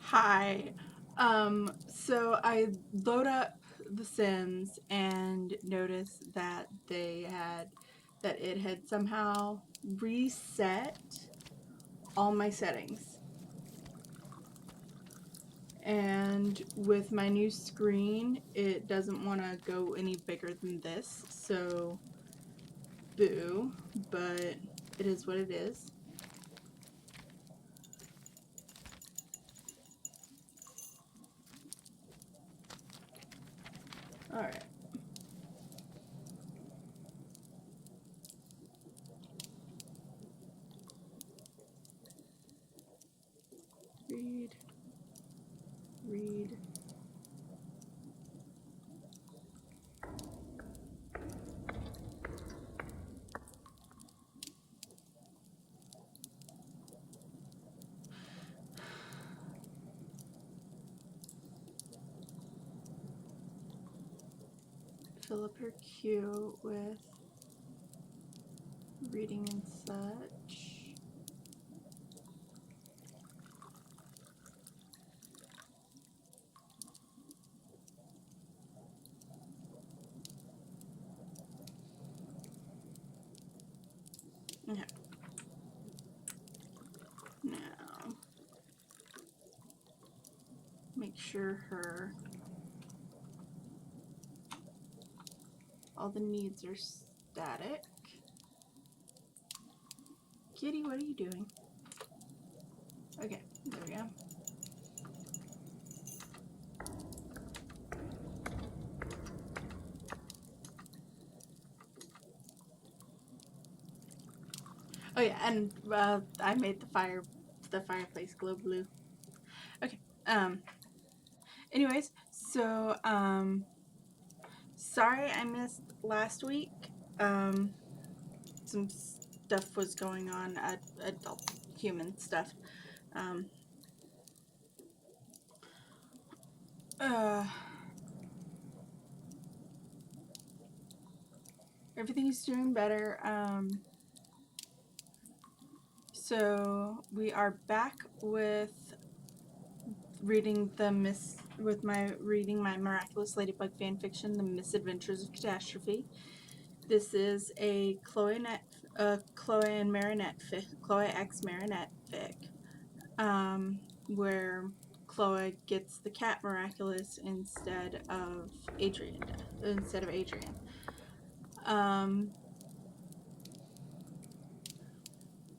Hi. So I load up The Sims and notice that it had somehow reset all my settings. And with my new screen, it doesn't want to go any bigger than this. So, boo, but it is what it is. All right. Read, read. Fill up her queue with reading and such. Okay. Now, make sure all the needs are static. Kitty, what are you doing? Okay, there we go. Oh yeah, and I made the fireplace glow blue. Okay. Anyways, so sorry I missed last week. Some stuff was going on, adult human stuff. Um, uh, Everything's doing better. So we are back with reading my Miraculous Ladybug fanfiction, The Misadventures of Catastrophe. This is a Chloe and Marinette Chloe X Marinette fic, where Chloe gets the cat Miraculous instead of Adrian.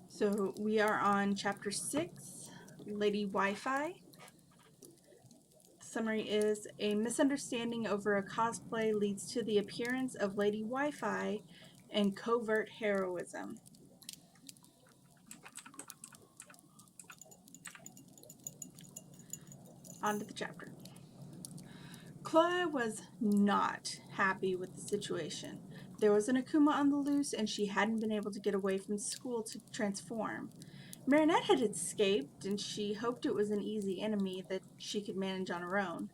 So we are on chapter 6, Lady Wi-Fi. Summary is: a misunderstanding over a cosplay leads to the appearance of Lady Wi-Fi and covert heroism. On to the chapter. Chloe was not happy with the situation. There was an Akuma on the loose, and she hadn't been able to get away from school to transform. Marinette had escaped, and she hoped it was an easy enemy that she could manage on her own.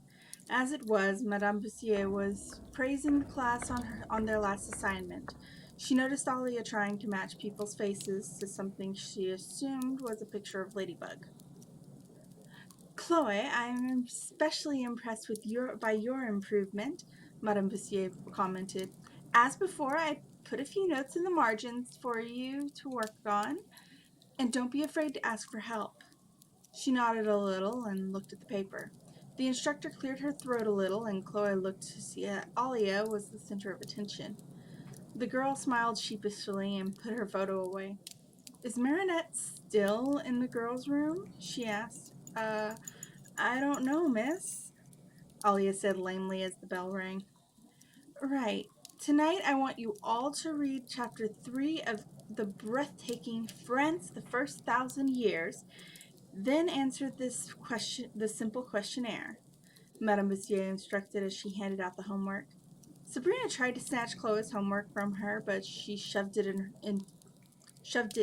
As it was, Madame Bussier was praising the class on their last assignment. She noticed Alia trying to match people's faces to something she assumed was a picture of Ladybug. Chloe, I am especially impressed by your improvement, Madame Bussier commented. As before, I put a few notes in the margins for you to work on, and don't be afraid to ask for help. She nodded a little and looked at the paper. The instructor cleared her throat a little, and Chloe looked to see that Alia was the center of attention. The girl smiled sheepishly and put her photo away. Is Marinette still in the girls' room? She asked. I don't know, miss, Alia said lamely as the bell rang. Right. Tonight I want you all to read chapter 3 of the breathtaking France the First 1,000 Years, then answer the simple questionnaire, Madame Bussier instructed as she handed out the homework. Sabrina tried to snatch Chloe's homework from her, but she shoved it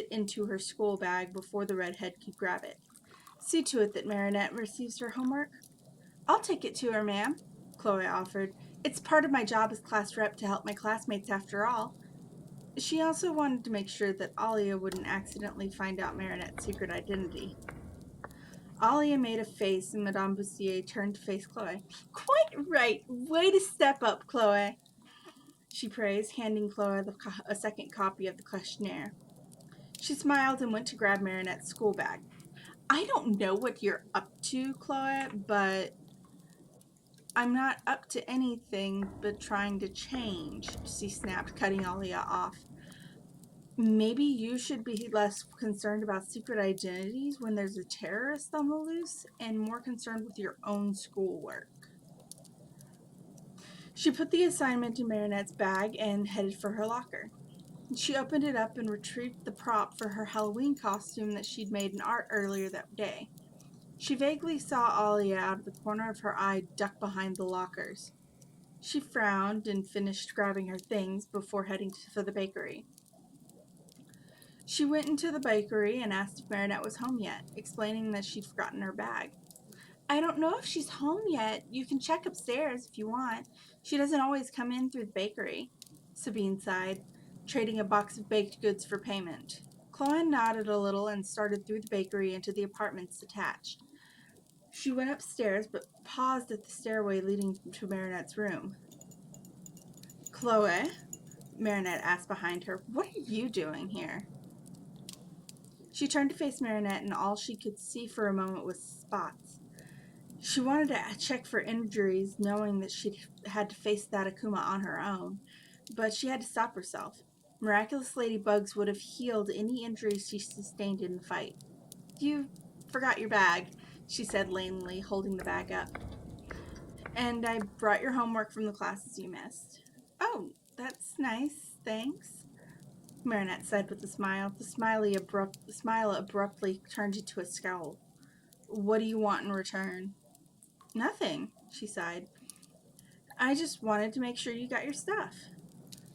into her school bag before the redhead could grab it. See to it that Marinette receives her homework. I'll take it to her, ma'am, Chloe offered. It's part of my job as class rep to help my classmates after all. She also wanted to make sure that Alia wouldn't accidentally find out Marinette's secret identity. Alia made a face, and Madame Bussier turned to face Chloe. Quite right. Way to step up, Chloe, she praised, handing Chloe a second copy of the questionnaire. She smiled and went to grab Marinette's school bag. I don't know what you're up to, Chloe, but I'm not up to anything but trying to change, she snapped, cutting Alia off. Maybe you should be less concerned about secret identities when there's a terrorist on the loose and more concerned with your own schoolwork. She put the assignment in Marinette's bag and headed for her locker. She opened it up and retrieved the prop for her Halloween costume that she'd made in art earlier that day. She vaguely saw Alia out of the corner of her eye duck behind the lockers. She frowned and finished grabbing her things before heading for the bakery. She went into the bakery and asked if Marinette was home yet, explaining that she'd forgotten her bag. I don't know if she's home yet. You can check upstairs if you want. She doesn't always come in through the bakery, Sabine sighed, trading a box of baked goods for payment. Chloe nodded a little and started through the bakery into the apartments attached. She went upstairs but paused at the stairway leading to Marinette's room. Chloe, Marinette asked behind her, what are you doing here? She turned to face Marinette, and all she could see for a moment was spots. She wanted to check for injuries, knowing that she'd had to face that Akuma on her own, but she had to stop herself. Miraculous ladybugs would have healed any injuries she sustained in the fight. You forgot your bag, she said lamely, holding the bag up. And I brought your homework from the classes you missed. Oh, that's nice, thanks, Marinette said with a smile. The smile abruptly turned into a scowl. What do you want in return? Nothing, she sighed. I just wanted to make sure you got your stuff.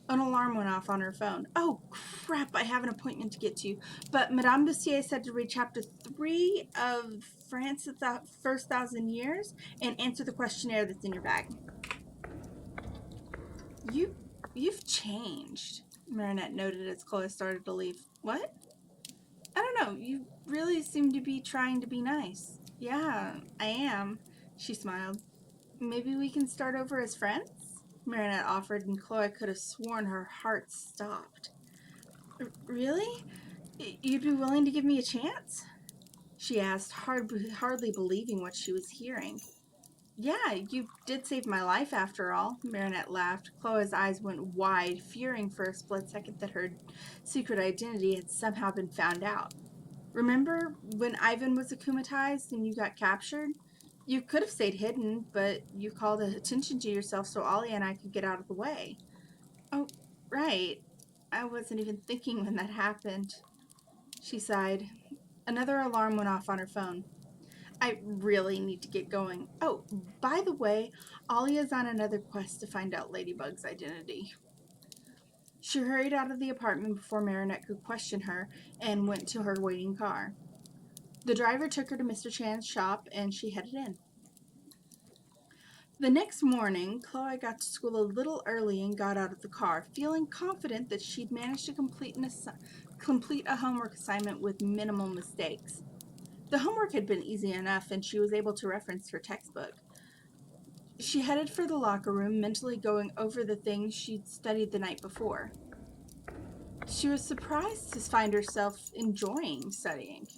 An alarm went off on her phone. Oh, crap, I have an appointment to get to. But Madame Bussier said to read chapter 3 of France's First 1,000 Years and answer the questionnaire that's in your bag. You've changed, Marinette noted as Chloe started to leave. What? I don't know. You really seem to be trying to be nice. Yeah, I am, she smiled. Maybe we can start over as friends? Marinette offered, and Chloe could have sworn her heart stopped. Really? You'd be willing to give me a chance? She asked, hardly believing what she was hearing. Yeah, you did save my life after all, Marinette laughed. Chloe's eyes went wide, fearing for a split second that her secret identity had somehow been found out. Remember when Ivan was akumatized and you got captured? You could have stayed hidden, but you called attention to yourself so Ollie and I could get out of the way. Oh, right. I wasn't even thinking when that happened, she sighed. Another alarm went off on her phone. I really need to get going. Oh, by the way, Alia's on another quest to find out Ladybug's identity. She hurried out of the apartment before Marinette could question her and went to her waiting car. The driver took her to Mr. Chan's shop and she headed in. The next morning, Chloe got to school a little early and got out of the car, feeling confident that she'd managed to complete a homework assignment with minimal mistakes. The homework had been easy enough, and she was able to reference her textbook. She headed for the locker room, mentally going over the things she'd studied the night before. She was surprised to find herself enjoying studying.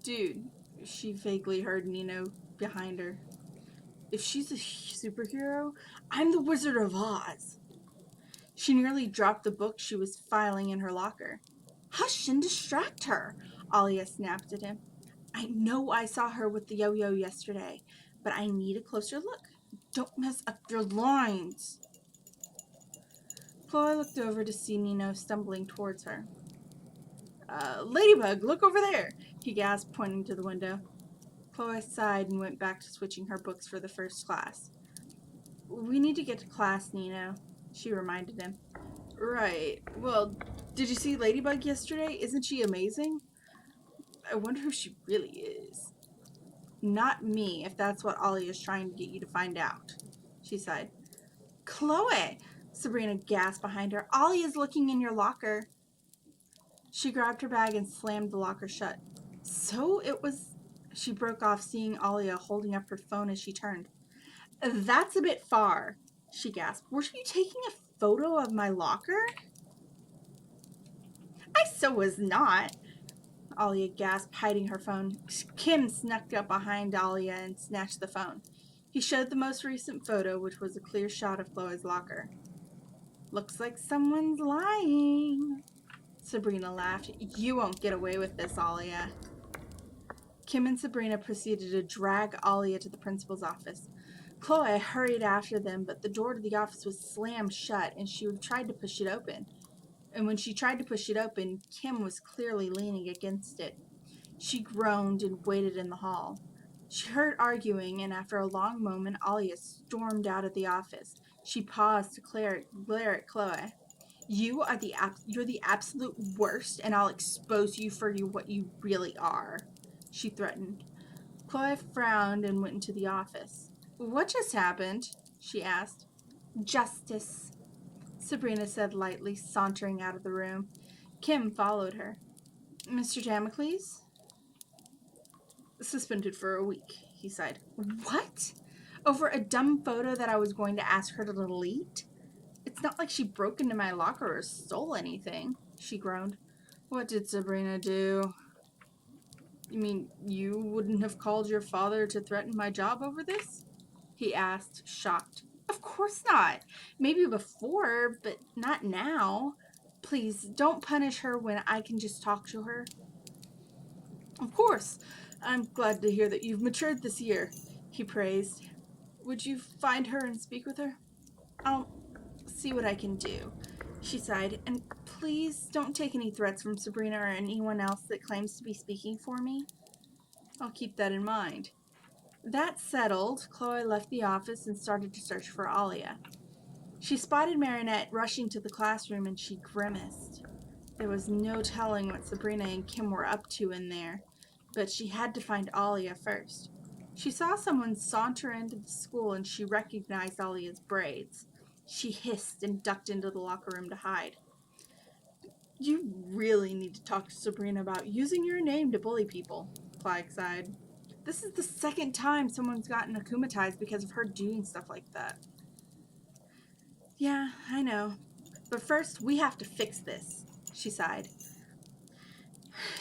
Dude, she vaguely heard Nino behind her. If she's a superhero, I'm the Wizard of Oz. She nearly dropped the book she was filing in her locker. Hush and distract her, Alia snapped at him. I know I saw her with the yo-yo yesterday, but I need a closer look. Don't mess up your lines. Chloe looked over to see Nino stumbling towards her. Ladybug, look over there, he gasped, pointing to the window. Chloe sighed and went back to switching her books for the first class. We need to get to class, Nino, she reminded him. Right. Well, did you see Ladybug yesterday? Isn't she amazing? I wonder who she really is. Not me, if that's what Ollie is trying to get you to find out, she sighed. Chloe! Sabrina gasped behind her. Ollie is looking in your locker. She grabbed her bag and slammed the locker shut. So it was... She broke off, seeing Alia holding up her phone as she turned. That's a bit far, she gasped. Were you taking a photo of my locker? I so was not, Alia gasped, hiding her phone. Kim snuck up behind Alia and snatched the phone. He showed the most recent photo, which was a clear shot of Chloe's locker. Looks like someone's lying, Sabrina laughed. You won't get away with this, Alia. Kim and Sabrina proceeded to drag Alia to the principal's office. Chloe hurried after them, but the door to the office was slammed shut, and she tried to push it open. And when she tried to push it open, Kim was clearly leaning against it. She groaned and waited in the hall. She heard arguing, and after a long moment, Alia stormed out of the office. She paused to glare at Chloe. You're the absolute worst, and I'll expose you for what you really are, she threatened. Chloe frowned and went into the office. What just happened? She asked. Justice, Sabrina said lightly, sauntering out of the room. Kim followed her. Mr. Damocles? Suspended for a week, he sighed. What? Over a dumb photo that I was going to ask her to delete? It's not like she broke into my locker or stole anything, she groaned. What did Sabrina do? You mean you wouldn't have called your father to threaten my job over this? He asked, shocked. Of course not. Maybe before, but not now. Please, don't punish her when I can just talk to her. Of course. I'm glad to hear that you've matured this year, he praised. Would you find her and speak with her? I'll see what I can do, she sighed. And please don't take any threats from Sabrina or anyone else that claims to be speaking for me. I'll keep that in mind. That settled, Chloe left the office and started to search for Alia. She spotted Marinette rushing to the classroom, and she grimaced. There was no telling what Sabrina and Kim were up to in there, but she had to find Alia first. She saw someone saunter into the school, and she recognized Alia's braids. She hissed and ducked into the locker room to hide. You really need to talk to Sabrina about using your name to bully people, Clyde sighed. This is the second time someone's gotten akumatized because of her doing stuff like that. Yeah, I know. But first, we have to fix this, she sighed.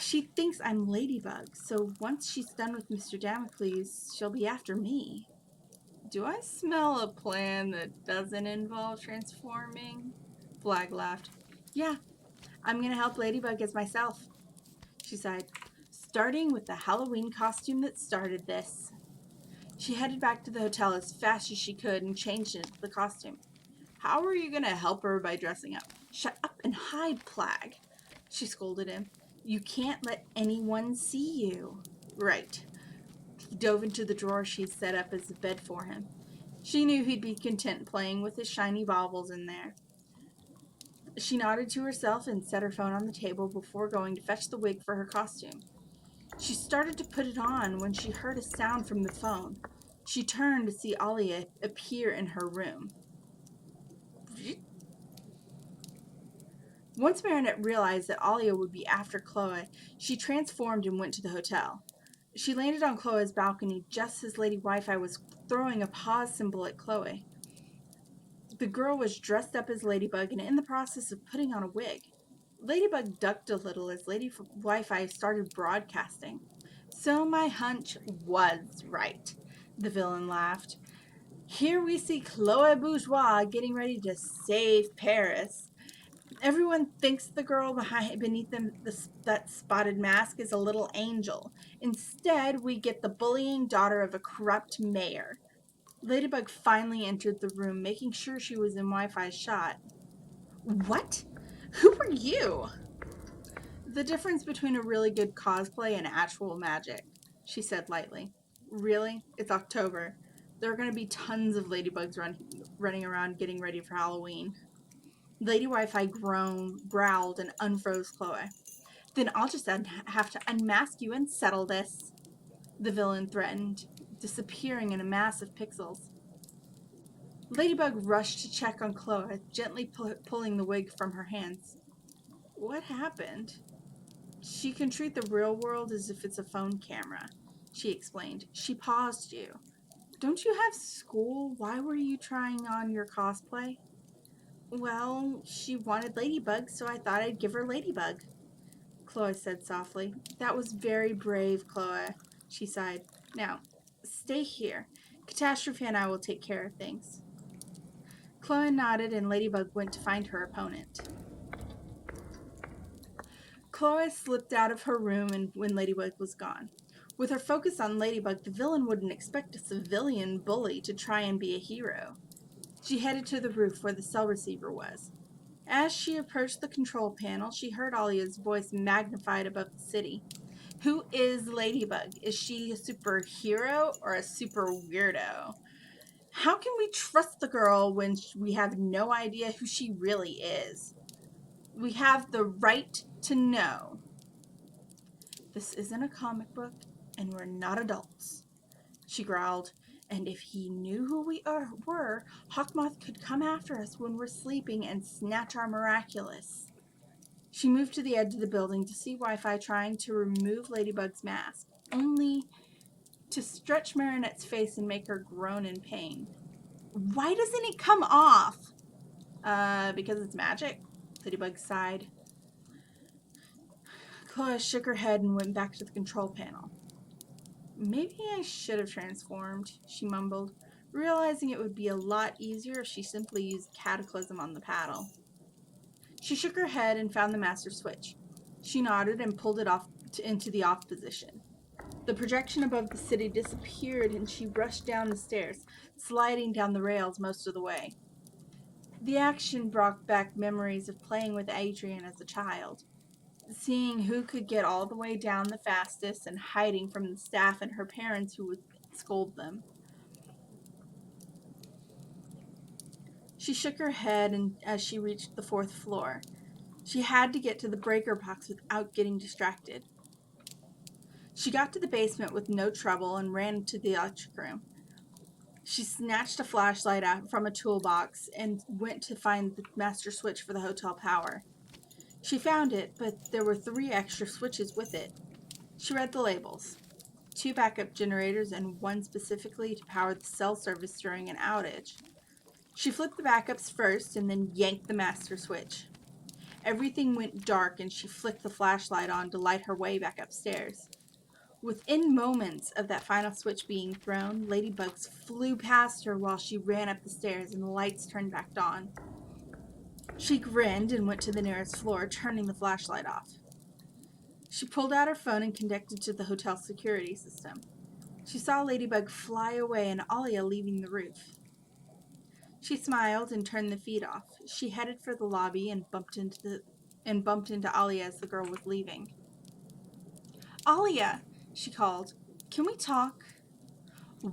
She thinks I'm Ladybug, so once she's done with Mr. Damocles, she'll be after me. Do I smell a plan that doesn't involve transforming? Flag laughed. Yeah, I'm gonna help Ladybug as myself, she sighed, starting with the Halloween costume that started this. She headed back to the hotel as fast as she could and changed into the costume. How are you gonna help her by dressing up? Shut up and hide, Plag, she scolded him. You can't let anyone see you. Right. He dove into the drawer she set up as a bed for him. She knew he'd be content playing with his shiny baubles in there. She nodded to herself and set her phone on the table before going to fetch the wig for her costume. She started to put it on when she heard a sound from the phone. She turned to see Alia appear in her room. Once Marinette realized that Alia would be after Chloe, she transformed and went to the hotel. She landed on Chloe's balcony just as Lady Wi-Fi was throwing a pause symbol at Chloe. The girl was dressed up as Ladybug and in the process of putting on a wig. Ladybug ducked a little as Lady Wi-Fi started broadcasting. So my hunch was right, the villain laughed. Here we see Chloe Bourgeois getting ready to save Paris. Everyone thinks the girl beneath that spotted mask is a little angel. Instead, we get the bullying daughter of a corrupt mayor. Ladybug finally entered the room, making sure she was in Wi-Fi's shot. What? Who are you? The difference between a really good cosplay and actual magic, she said lightly. Really? It's October. There are going to be tons of ladybugs running around getting ready for Halloween. Lady Wi-Fi growled, and unfroze Chloe. Then I'll just have to unmask you and settle this, the villain threatened, disappearing in a mass of pixels. Ladybug rushed to check on Chloe, gently pulling the wig from her hands. What happened? She can treat the real world as if it's a phone camera. she explained. She paused you. Don't you have school? Why were you trying on your cosplay? Well, she wanted Ladybug, so I thought I'd give her Ladybug, Chloe said softly. That was very brave, Chloe, she sighed. Now, stay here. Catastrophe and I will take care of things. Chloe nodded and Ladybug went to find her opponent. Chloe slipped out of her room when Ladybug was gone. With her focus on Ladybug, the villain wouldn't expect a civilian bully to try and be a hero. She headed to the roof where the cell receiver was. As she approached the control panel, she heard Alia's voice magnified above the city. Who is Ladybug? Is she a superhero or a super weirdo? How can we trust the girl when we have no idea who she really is? We have the right to know. This isn't a comic book, and we're not adults, she growled. And if he knew who we were, Hawkmoth could come after us when we're sleeping and snatch our miraculous. She moved to the edge of the building to see Wi-Fi trying to remove Ladybug's mask, only to stretch Marinette's face and make her groan in pain. Why doesn't it come off? Because it's magic, Ladybug sighed. Chloe shook her head and went back to the control panel. Maybe I should have transformed, she mumbled, realizing it would be a lot easier if she simply used Cataclysm on the paddle. She shook her head and found the master switch. She nodded and pulled it off into the off position. The projection above the city disappeared and she rushed down the stairs, sliding down the rails most of the way. The action brought back memories of playing with Adrian as a child, seeing who could get all the way down the fastest and hiding from the staff and her parents who would scold them. She shook her head as she reached the 4th floor. She had to get to the breaker box without getting distracted. She got to the basement with no trouble and ran to the electric room. She snatched a flashlight out from a toolbox and went to find the master switch for the hotel power. She found it, but there were 3 extra switches with it. She read the labels. 2 backup generators and 1 specifically to power the cell service during an outage. She flipped the backups first and then yanked the master switch. Everything went dark and she flicked the flashlight on to light her way back upstairs. Within moments of that final switch being thrown, ladybugs flew past her while she ran up the stairs and the lights turned back on. She grinned and went to the nearest floor, turning the flashlight off. She pulled out her phone and connected to the hotel security system. She saw Ladybug fly away and Alia leaving the roof. She smiled and turned the feed off. She headed for the lobby and bumped into Alia as the girl was leaving. Alia, she called. Can we talk?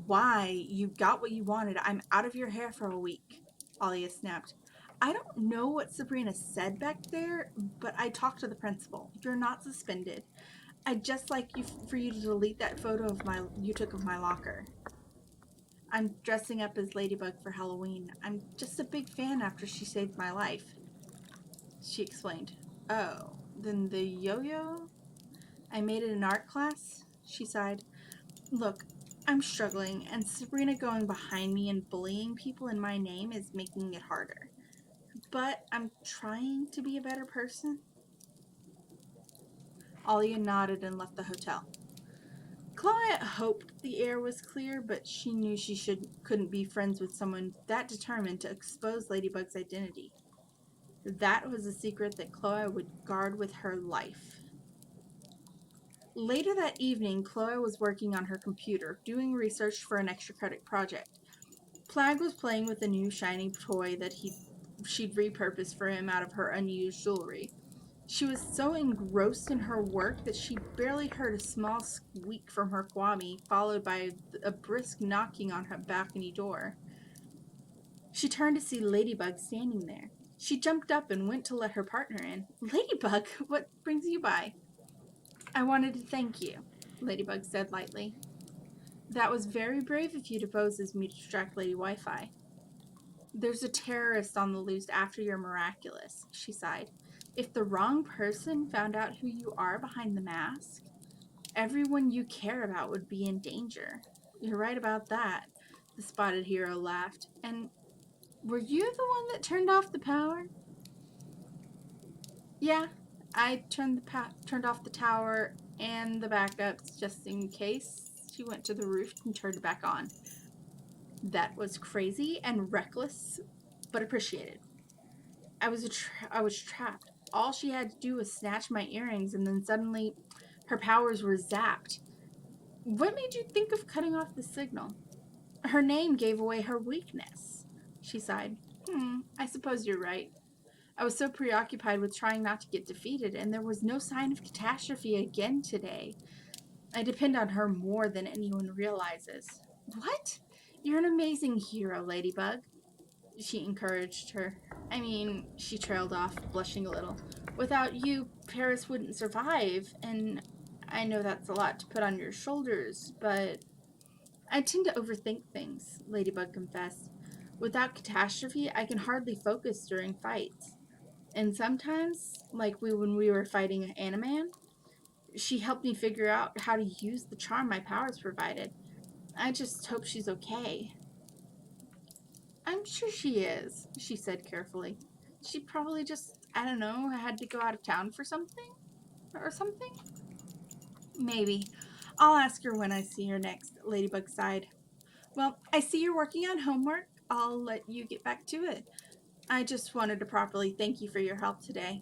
Why? You got what you wanted. I'm out of your hair for a week, Alia snapped. I don't know what Sabrina said back there, but I talked to the principal. You're not suspended. I'd just like for you to delete that photo you took of my locker. I'm dressing up as Ladybug for Halloween. I'm just a big fan after she saved my life, she explained. Oh, then the yo-yo? I made it in art class, she sighed. Look, I'm struggling, and Sabrina going behind me and bullying people in my name is making it harder. But I'm trying to be a better person. Alia nodded and left the hotel. Chloe hoped the air was clear, but she knew she couldn't be friends with someone that determined to expose Ladybug's identity. That was a secret that Chloe would guard with her life. Later that evening, Chloe was working on her computer, doing research for an extra credit project. Plag was playing with a new shiny toy that she'd repurposed for him out of her unused jewelry. She was so engrossed in her work that she barely heard a small squeak from her Kwame, followed by a brisk knocking on her balcony door. She turned to see Ladybug standing there. She jumped up and went to let her partner in. Ladybug, what brings you by? I wanted to thank you, Ladybug said lightly. That was very brave of you to pose as me to distract Lady Wi-Fi. There's a terrorist on the loose after your miraculous, she sighed. If the wrong person found out who you are behind the mask... Everyone you care about would be in danger. You're right about that, the spotted hero laughed. And were you the one that turned off the power? Yeah, I turned off the tower and the backups just in case. She went to the roof and turned it back on. That was crazy and reckless, but appreciated. I was trapped. All she had to do was snatch my earrings, and then suddenly her powers were zapped. What made you think of cutting off the signal? Her name gave away her weakness. She sighed. I suppose you're right. I was so preoccupied with trying not to get defeated, and there was no sign of catastrophe again today. I depend on her more than anyone realizes. What? You're an amazing hero, Ladybug, she encouraged her. I mean, she trailed off, blushing a little. Without you, Paris wouldn't survive, and I know that's a lot to put on your shoulders, but I tend to overthink things, Ladybug confessed. Without Catastrophe, I can hardly focus during fights. And sometimes, like when we were fighting Animan, she helped me figure out how to use the charm my powers provided. I just hope she's okay. I'm sure she is, she said carefully. She probably just, I don't know, had to go out of town for something? Or something? Maybe. I'll ask her when I see her next, Ladybug sighed. Well, I see you're working on homework. I'll let you get back to it. I just wanted to properly thank you for your help today.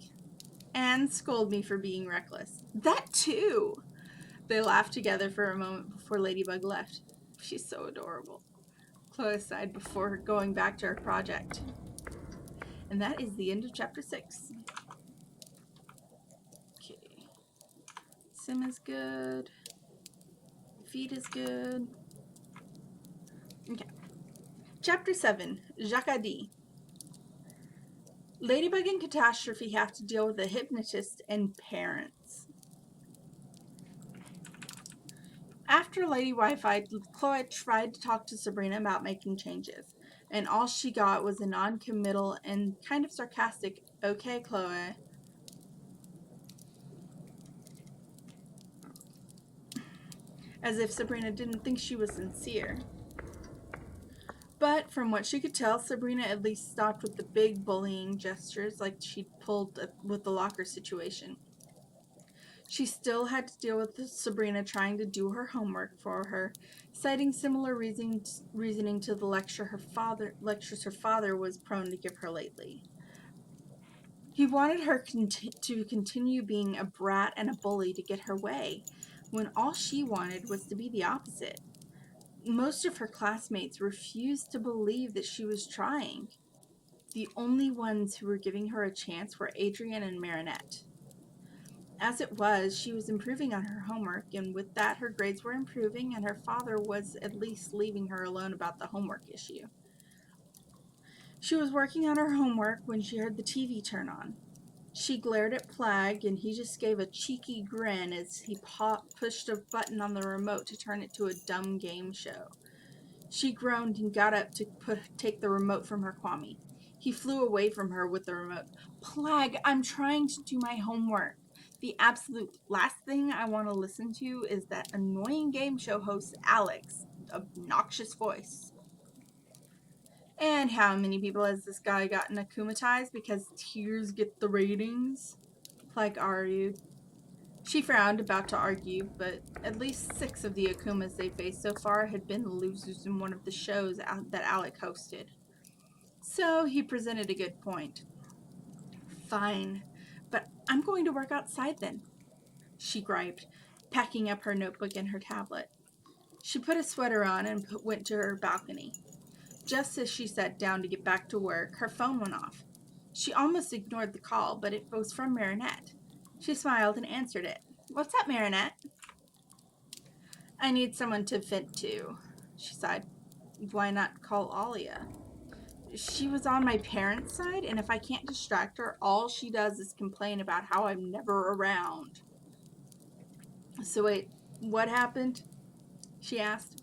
And scold me for being reckless. That too! They laughed together for a moment before Ladybug left. She's so adorable, Chloe sighed before going back to her project. And that is the end of chapter 6. Okay. Sim is good. Feed is good. Okay. Chapter 7, Jacadi. Ladybug and Catastrophe have to deal with a hypnotist and parents. After Lady Wi-Fi, Chloe tried to talk to Sabrina about making changes, and all she got was a non-committal and kind of sarcastic, "Okay, Chloe." As if Sabrina didn't think she was sincere. But from what she could tell, Sabrina at least stopped with the big bullying gestures like she'd pulled with the locker situation. She still had to deal with Sabrina trying to do her homework for her, citing similar reasoning to the lectures her father was prone to give her lately. He wanted her to continue being a brat and a bully to get her way, when all she wanted was to be the opposite. Most of her classmates refused to believe that she was trying. The only ones who were giving her a chance were Adrian and Marinette. As it was, she was improving on her homework, and with that her grades were improving, and her father was at least leaving her alone about the homework issue. She was working on her homework when she heard the TV turn on. She glared at Plague, and he just gave a cheeky grin as he pushed a button on the remote to turn it to a dumb game show. She groaned and got up to take the remote from her Kwame. He flew away from her with the remote. Plague, I'm trying to do my homework. The absolute last thing I want to listen to is that annoying game show host Alex, obnoxious voice. And how many people has this guy gotten akumatized because tears get the ratings? Plague argued. She frowned, about to argue, but at least 6 of the Akumas they faced so far had been the losers in one of the shows that Alec hosted. So he presented a good point. Fine, but I'm going to work outside then, she griped, packing up her notebook and her tablet. She put a sweater on and went to her balcony. Just as she sat down to get back to work, her phone went off. She almost ignored the call, but it was from Marinette. She smiled and answered it. What's up, Marinette? I need someone to vent to, she sighed. Why not call Alia? She was on my parents' side, and if I can't distract her, all she does is complain about how I'm never around. So wait, what happened? She asked.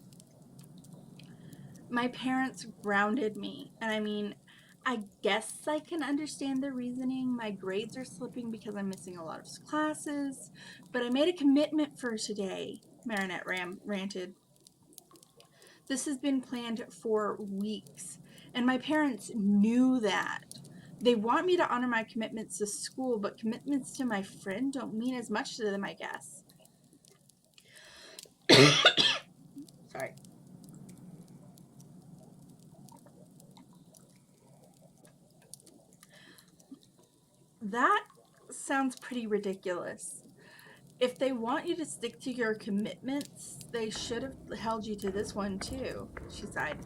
My parents grounded me, and I mean, I guess I can understand the reasoning. My grades are slipping because I'm missing a lot of classes, but I made a commitment for today, Marinette ranted. This has been planned for weeks, and my parents knew that. They want me to honor my commitments to school, but commitments to my friend don't mean as much to them, I guess. Sorry. That sounds pretty ridiculous. If they want you to stick to your commitments, they should have held you to this one too, she sighed.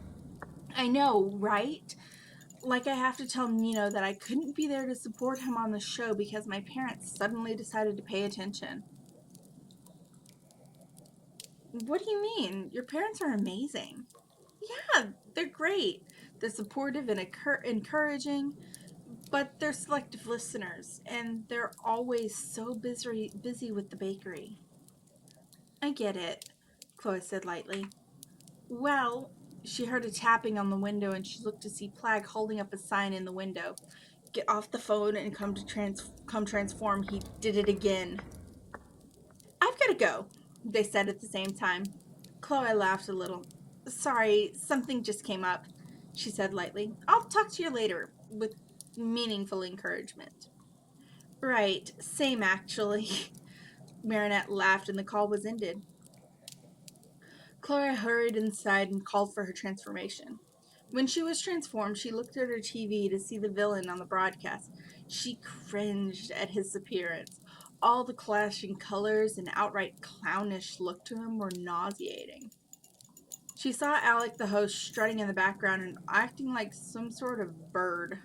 I know, right? Like I have to tell Nino that I couldn't be there to support him on the show because my parents suddenly decided to pay attention. What do you mean? Your parents are amazing. Yeah, they're great. They're supportive and encouraging, but they're selective listeners, and they're always so busy with the bakery. I get it, Chloe said lightly. Well, she heard a tapping on the window and she looked to see Plag holding up a sign in the window. Get off the phone and come transform. He did it again. I've got to go, they said at the same time. Chloe laughed a little. Sorry, something just came up, she said lightly. I'll talk to you later, with meaningful encouragement. Right, same actually. Marinette laughed and the call was ended. Chloe hurried inside and called for her transformation. When she was transformed, she looked at her TV to see the villain on the broadcast. She cringed at his appearance. All the clashing colors and outright clownish look to him were nauseating. She saw Alec, the host, strutting in the background and acting like some sort of bird.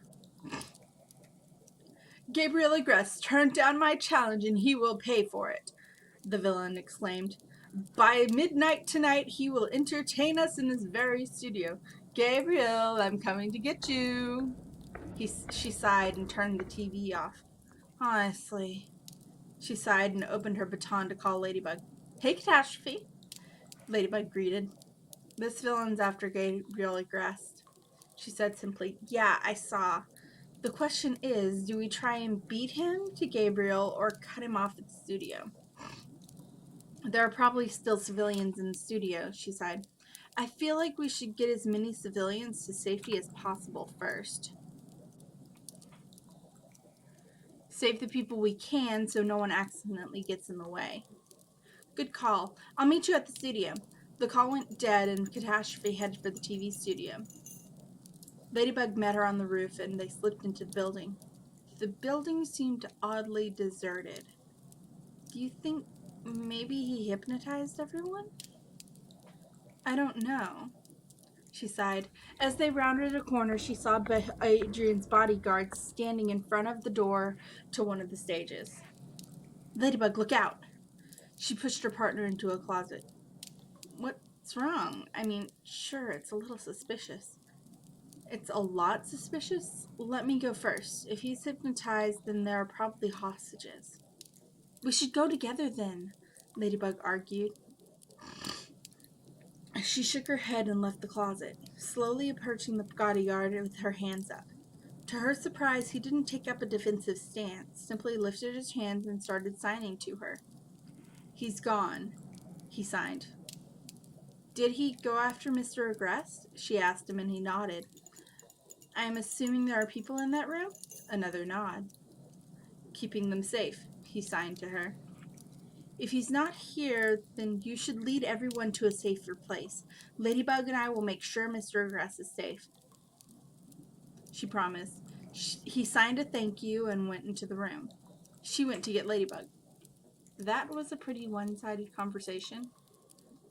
Gabriel Agreste turned down my challenge and he will pay for it, the villain exclaimed. By midnight tonight, he will entertain us in this very studio. Gabriel, I'm coming to get you. She sighed and turned the TV off. Honestly, she sighed and opened her baton to call Ladybug. Hey, Catastrophe, Ladybug greeted. This villain's after Gabriel Agreste, she said simply. Yeah, I saw. The question is, do we try and beat him to Gabriel or cut him off at the studio? There are probably still civilians in the studio, she sighed. I feel like we should get as many civilians to safety as possible first. Save the people we can so no one accidentally gets in the way. Good call. I'll meet you at the studio. The call went dead and Catastrophe headed for the TV studio. Ladybug met her on the roof and they slipped into the building. The building seemed oddly deserted. Do you think maybe he hypnotized everyone? I don't know, she sighed. As they rounded a corner, she saw Adrian's bodyguards standing in front of the door to one of the stages. Ladybug, look out! She pushed her partner into a closet. What's wrong? I mean, sure, it's a little suspicious. It's a lot suspicious? Let me go first. If he's hypnotized, then there are probably hostages. We should go together then, Ladybug argued. She shook her head and left the closet, slowly approaching the bodyguard with her hands up. To her surprise, he didn't take up a defensive stance, simply lifted his hands and started signing to her. He's gone, he signed. Did he go after Mr. Agreste? She asked him, and he nodded. I'm assuming there are people in that room? Another nod. Keeping them safe, he signed to her. If he's not here, then you should lead everyone to a safer place. Ladybug and I will make sure Mr. Agreste is safe. She promised. He signed a thank you and went into the room. She went to get Ladybug. That was a pretty one-sided conversation,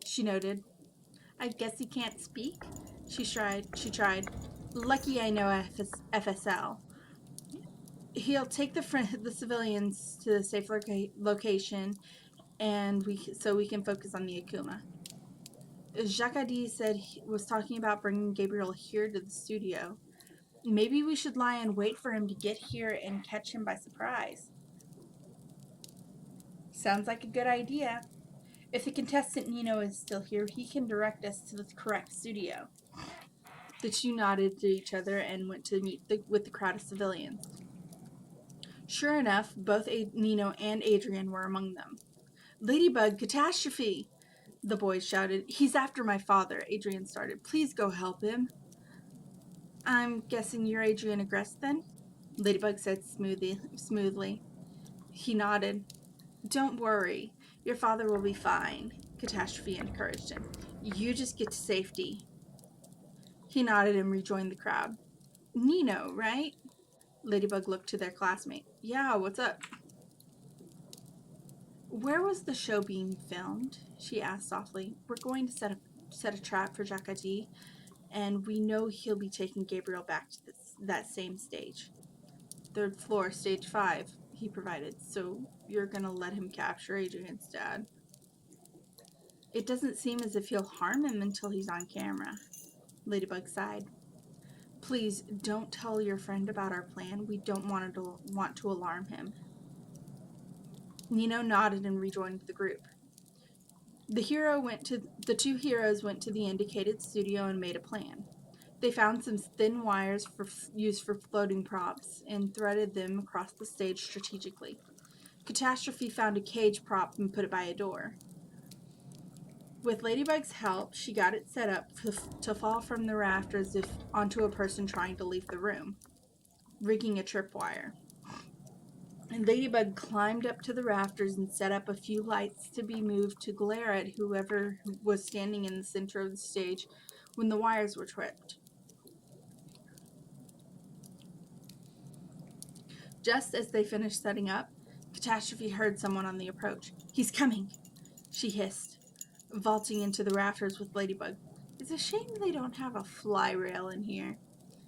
she noted. I guess he can't speak? She tried. Lucky I know FSL. He'll take the civilians to the safe location, and so we can focus on the Akuma. Jacques said he was talking about bringing Gabriel here to the studio. Maybe we should lie and wait for him to get here and catch him by surprise. Sounds like a good idea. If the contestant Nino is still here, he can direct us to the correct studio. The two nodded to each other and went to meet with the crowd of civilians. Sure enough, both Nino and Adrian were among them. Ladybug, Catastrophe! The boys shouted. He's after my father, Adrian started. Please go help him. I'm guessing you're Adrian Agrest then? Ladybug said smoothly. He nodded. Don't worry. Your father will be fine, Catastrophe encouraged him. You just get to safety. He nodded and rejoined the crowd. Nino, right? Ladybug looked to their classmate. Yeah, what's up? Where was the show being filmed? She asked softly. We're going to set a trap for Jacadi, and we know he'll be taking Gabriel back to that same stage. 3rd floor, stage 5, he provided. So you're gonna let him capture Adrian's dad? It doesn't seem as if he'll harm him until he's on camera. Ladybug sighed. Please don't tell your friend about our plan. We don't want to alarm him. Nino nodded and rejoined the group. The two heroes went to the indicated studio and made a plan. They found some thin wires used for floating props and threaded them across the stage strategically. Catastrophe found a cage prop and put it by a door. With Ladybug's help, she got it set up to fall from the rafters onto a person trying to leave the room, rigging a tripwire. And Ladybug climbed up to the rafters and set up a few lights to be moved to glare at whoever was standing in the center of the stage when the wires were tripped. Just as they finished setting up, Catastrophe heard someone on the approach. He's coming, she hissed, vaulting into the rafters with Ladybug. It's a shame they don't have a fly rail in here.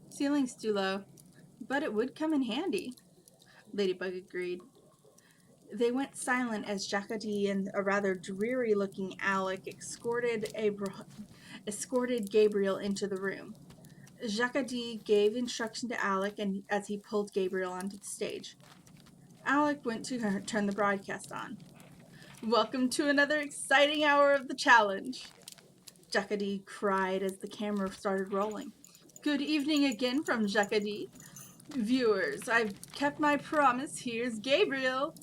Ceiling's too low, but it would come in handy, Ladybug agreed. They went silent as Jacadi and a rather dreary-looking Alec escorted Gabriel into the room. Jacadi gave instruction to Alec as he pulled Gabriel onto the stage. Alec went to turn the broadcast on. Welcome to another exciting hour of the challenge, Jacadi cried as the camera started rolling. Good evening again from Jacadi. Viewers, I've kept my promise. Here's Gabriel.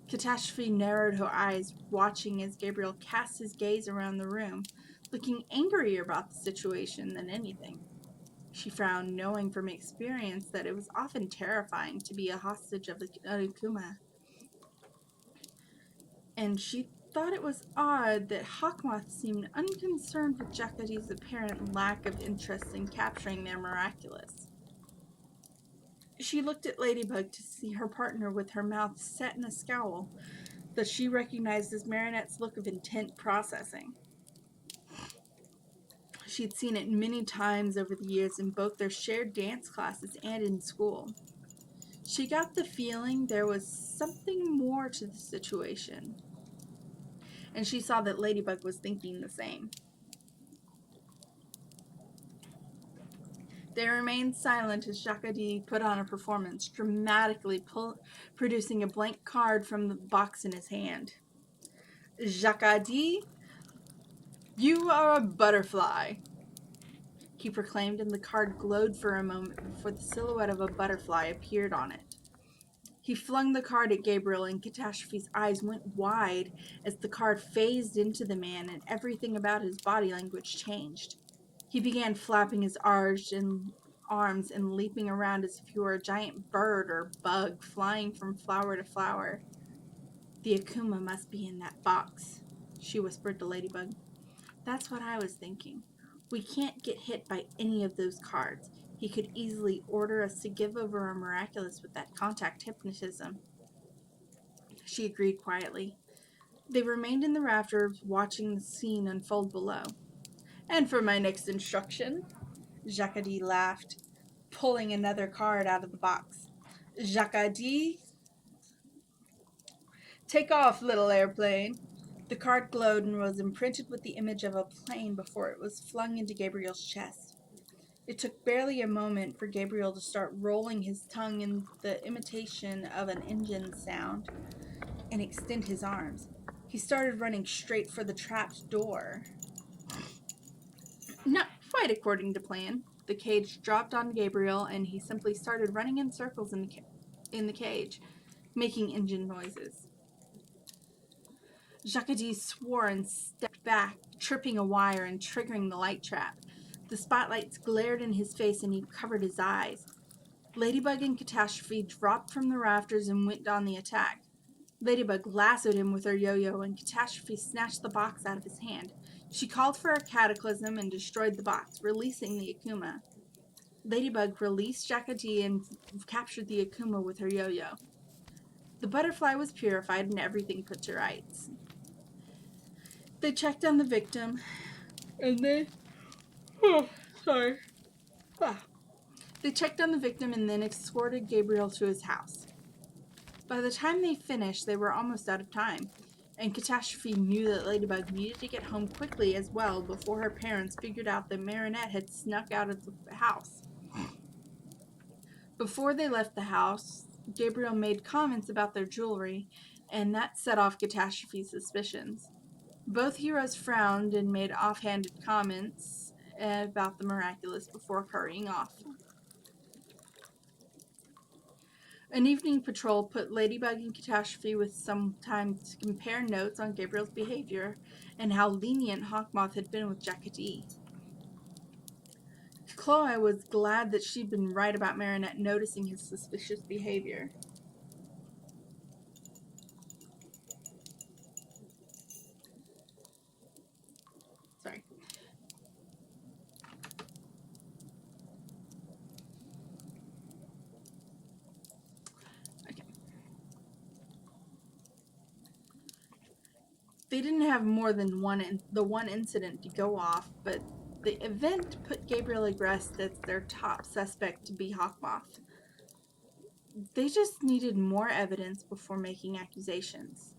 Catastrophe narrowed her eyes, watching as Gabriel cast his gaze around the room, looking angrier about the situation than anything. She frowned, knowing from experience that it was often terrifying to be a hostage of the Akuma. And she thought it was odd that Hawkmoth seemed unconcerned with Jacadi's apparent lack of interest in capturing their miraculous. She looked at Ladybug to see her partner with her mouth set in a scowl that she recognized as Marinette's look of intent processing. She'd seen it many times over the years in both their shared dance classes and in school. She got the feeling there was something more to the situation, and she saw that Ladybug was thinking the same. They remained silent as Jacadi put on a performance, dramatically producing a blank card from the box in his hand. Jacadi, you are a butterfly, he proclaimed, and the card glowed for a moment before the silhouette of a butterfly appeared on it. He flung the card at Gabriel, and Catastrophe's eyes went wide as the card phased into the man and everything about his body language changed. He began flapping his arms and leaping around as if he were a giant bird or bug flying from flower to flower. The Akuma must be in that box, she whispered to Ladybug. That's what I was thinking. We can't get hit by any of those cards. He could easily order us to give over our miraculous with that contact hypnotism. She agreed quietly. They remained in the rafters, watching the scene unfold below. And for my next instruction, Jacadi laughed, pulling another card out of the box. Jacadi, take off, little airplane. The card glowed and was imprinted with the image of a plane before it was flung into Gabriel's chest. It took barely a moment for Gabriel to start rolling his tongue in the imitation of an engine sound and extend his arms. He started running straight for the trapped door. Not quite according to plan. the cage dropped on Gabriel, and he simply started running in circles in the cage, making engine noises. Jacques swore and stepped back, tripping a wire and triggering the light trap. The spotlights glared in his face, and he covered his eyes. Ladybug and Catastrophe dropped from the rafters and went on the attack. Ladybug lassoed him with her yo-yo, and Catastrophe snatched the box out of his hand. She called for a cataclysm and destroyed the box, releasing the Akuma. Ladybug released Jacques and captured the Akuma with her yo-yo. The butterfly was purified and everything put to rights. They checked on the victim, and they checked on the victim and then escorted Gabriel to his house. By the time they finished, they were almost out of time, and Catastrophe knew that Ladybug needed to get home quickly as well before her parents figured out that Marinette had snuck out of the house. Before they left the house, Gabriel made comments about their jewelry, and that set off Catastrophe's suspicions. Both heroes frowned and made offhanded comments about the miraculous before hurrying off. An evening patrol put Ladybug and Catastrophe with some time to compare notes on Gabriel's behavior and how lenient Hawkmoth had been with Jacques. Chloe was glad that she'd been right about Marinette noticing his suspicious behavior. Sorry. Okay. They didn't have more than one incident to go off, but the event put Gabriel abreast as their top suspect to be Hawkmoth. They just needed more evidence before making accusations.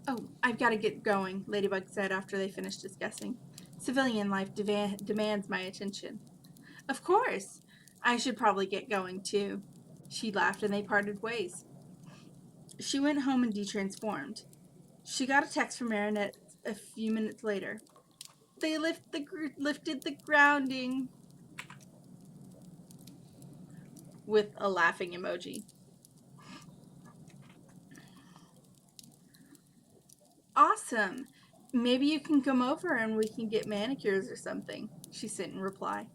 "Oh, I've got to get going," Ladybug said after they finished discussing. "Civilian life demands my attention." "Of course. I should probably get going, too." She laughed, and they parted ways. She went home and detransformed. She got a text from Marinette a few minutes later. "They lifted the grounding," with a laughing emoji. "Awesome. Maybe you can come over and we can get manicures or something," she sent in reply.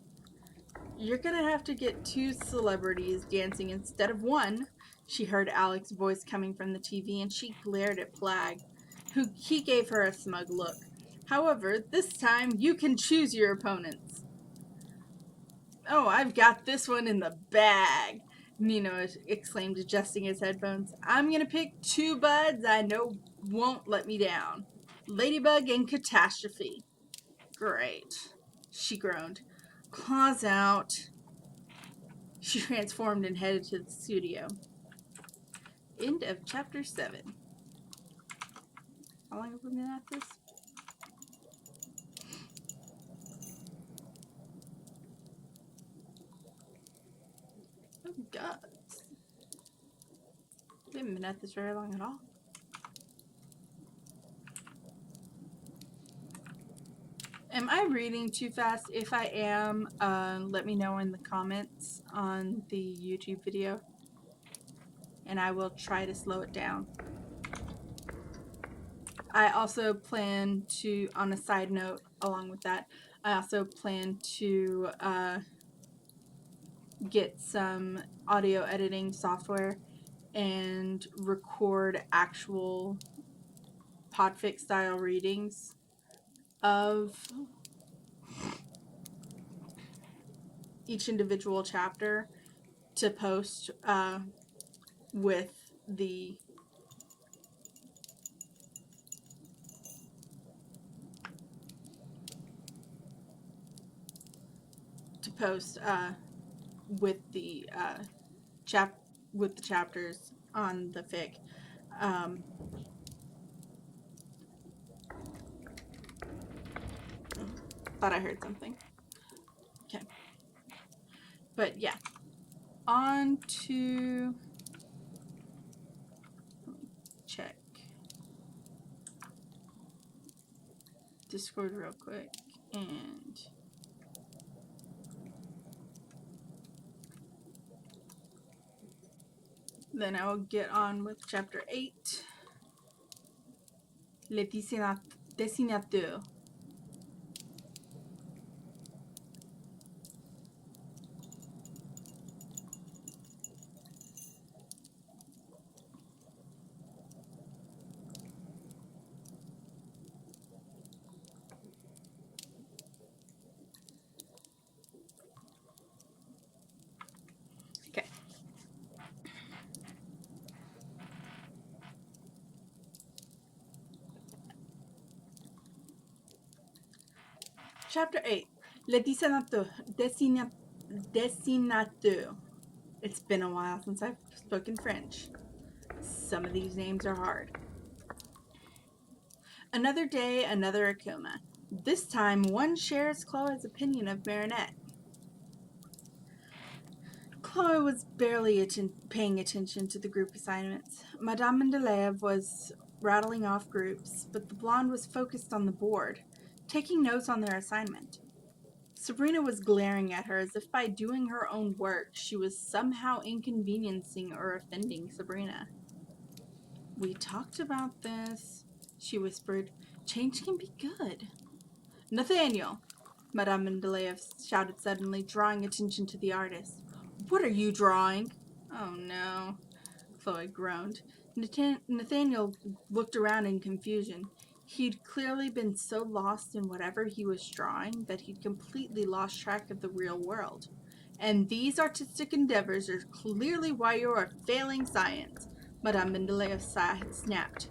"You're gonna have to get 2 celebrities dancing instead of 1, she heard Alex's voice coming from the TV, and she glared at Plag, he gave her a smug look. "However, this time you can choose your opponents." "Oh, I've got this one in the bag," Nino exclaimed, adjusting his headphones. "I'm gonna pick 2 buds I know won't let me down. Ladybug and Catastrophe." "Great," she groaned. "Claws out." She transformed and headed to the studio. End of chapter 7. How long have we been at this? Oh, God. We haven't been at this very long at all. Am I reading too fast? If I am, let me know in the comments on the YouTube video, and I will try to slow it down. I also plan to, on a side note, along with that, I also plan to get some audio editing software and record actual Podfix style readings of each individual chapter to post with the with the chapters on the fic. Thought I heard something. Okay. But yeah. On to, let me check Discord real quick, and Then I will get on with chapter 8. Le dessinateur. Okay. Chapter 8. Le dessinateur. It's been a while since I've spoken French. Some of these names are hard. Another day, another Akuma. This time, one shares Chloe's opinion of Marinette. Chloe was barely paying attention to the group assignments. Madame Mendeleev was rattling off groups, but the blonde was focused on the board, taking notes on their assignment. Sabrina was glaring at her as if by doing her own work, she was somehow inconveniencing or offending Sabrina. We talked about this, she whispered. Change can be good. Nathaniel, Madame Mendeleev shouted suddenly, drawing attention to the artist. What are you drawing? Oh no, Chloe groaned. Nathaniel looked around in confusion. He'd clearly been so lost in whatever he was drawing that he'd completely lost track of the real world. And these artistic endeavors are clearly why you are failing science, Madame Mendeleev snapped,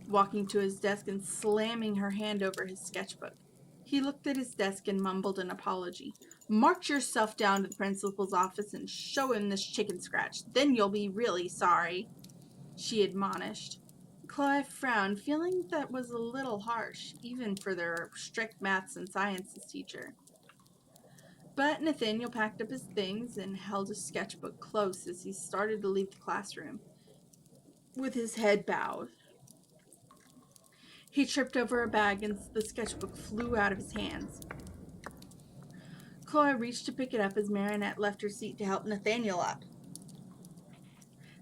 walking to his desk and slamming her hand over his sketchbook. He looked at his desk and mumbled an apology. March yourself down to the principal's office and show him this chicken scratch. Then you'll be really sorry, she admonished. Chloe frowned, feeling that was a little harsh, even for their strict maths and sciences teacher. But Nathaniel packed up his things and held his sketchbook close as he started to leave the classroom, with his head bowed. He tripped over a bag and the sketchbook flew out of his hands. Chloe reached to pick it up as Marinette left her seat to help Nathaniel up.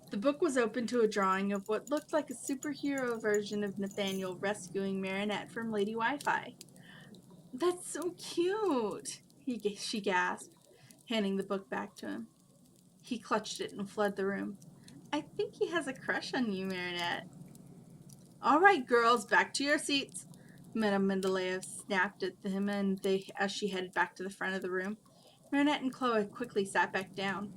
The book was open to a drawing of what looked like a superhero version of Nathaniel rescuing Marinette from Lady Wi-Fi. That's so cute, she gasped, handing the book back to him. He clutched it and fled the room. I think he has a crush on you, Marinette. All right, girls, back to your seats, Madame Mendeleev snapped at him as she headed back to the front of the room. Marinette and Chloe quickly sat back down.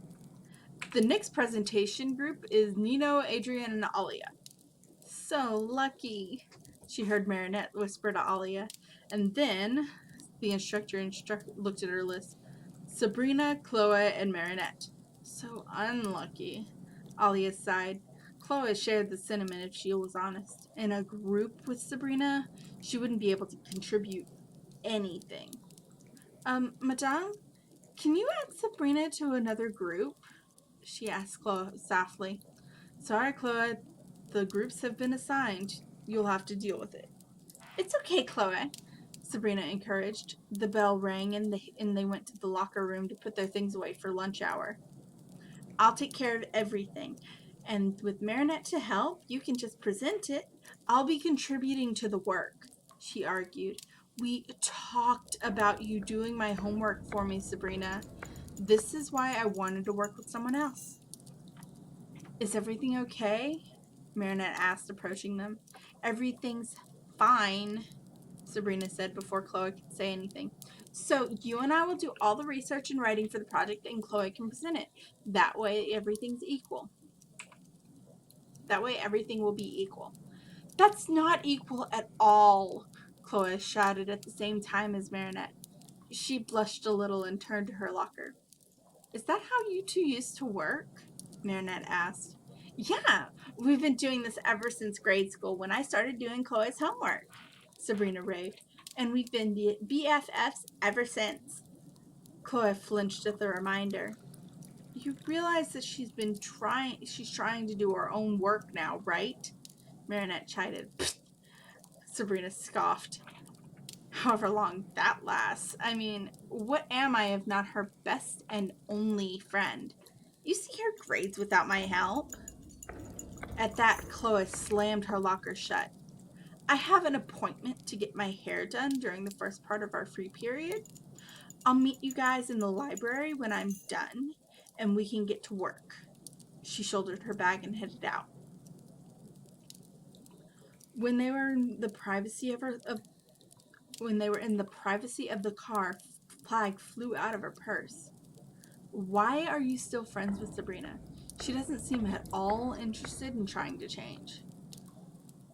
The next presentation group is Nino, Adrian, and Alia. So lucky, she heard Marinette whisper to Alia. And then the instructor looked at her list. Sabrina, Chloe, and Marinette. So unlucky, Alia sighed. Chloe shared the sentiment if she was honest. In a group with Sabrina, she wouldn't be able to contribute anything. Madame, can you add Sabrina to another group? She asked Chloe softly. Sorry, Chloe. The groups have been assigned. You'll have to deal with it. It's okay, Chloe, Sabrina encouraged. The bell rang and they went to the locker room to put their things away for lunch hour. I'll take care of everything. And with Marinette to help, you can just present it. I'll be contributing to the work, she argued. We talked about you doing my homework for me, Sabrina. This is why I wanted to work with someone else. Is everything okay? Marinette asked, approaching them. Everything's fine, Sabrina said before Chloe could say anything. So you and I will do all the research and writing for the project and Chloe can present it. That way everything's equal. That way everything will be equal. That's not equal at all, Chloe shouted at the same time as Marinette. She blushed a little and turned to her locker. Is that how you two used to work? Marinette asked. Yeah, we've been doing this ever since grade school when I started doing Chloe's homework, Sabrina raved. And we've been BFFs ever since. Chloe flinched at the reminder. You realize that she's trying to do her own work now, right? Marinette chided. Sabrina scoffed. However long that lasts. I mean, what am I if not her best and only friend? You see her grades without my help. At that, Chloe slammed her locker shut. I have an appointment to get my hair done during the first part of our free period. I'll meet you guys in the library when I'm done, and we can get to work. She shouldered her bag and headed out. When they were in the privacy of the car, Flag flew out of her purse. Why are you still friends with Sabrina? She doesn't seem at all interested in trying to change.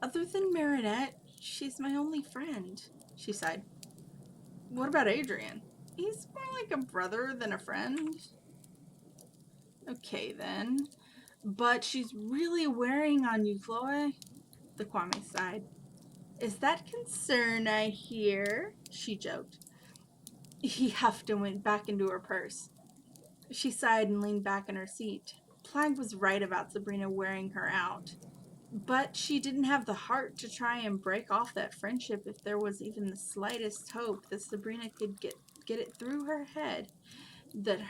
Other than Marinette, she's my only friend, she sighed. What about Adrian? He's more like a brother than a friend. Okay, then. But she's really wearing on you, Chloe. The Kwame sighed. Is that concern I hear? She joked. He huffed and went back into her purse. She sighed and leaned back in her seat. Plag was right about Sabrina wearing her out. But she didn't have the heart to try and break off that friendship if there was even the slightest hope that Sabrina could get it through her head that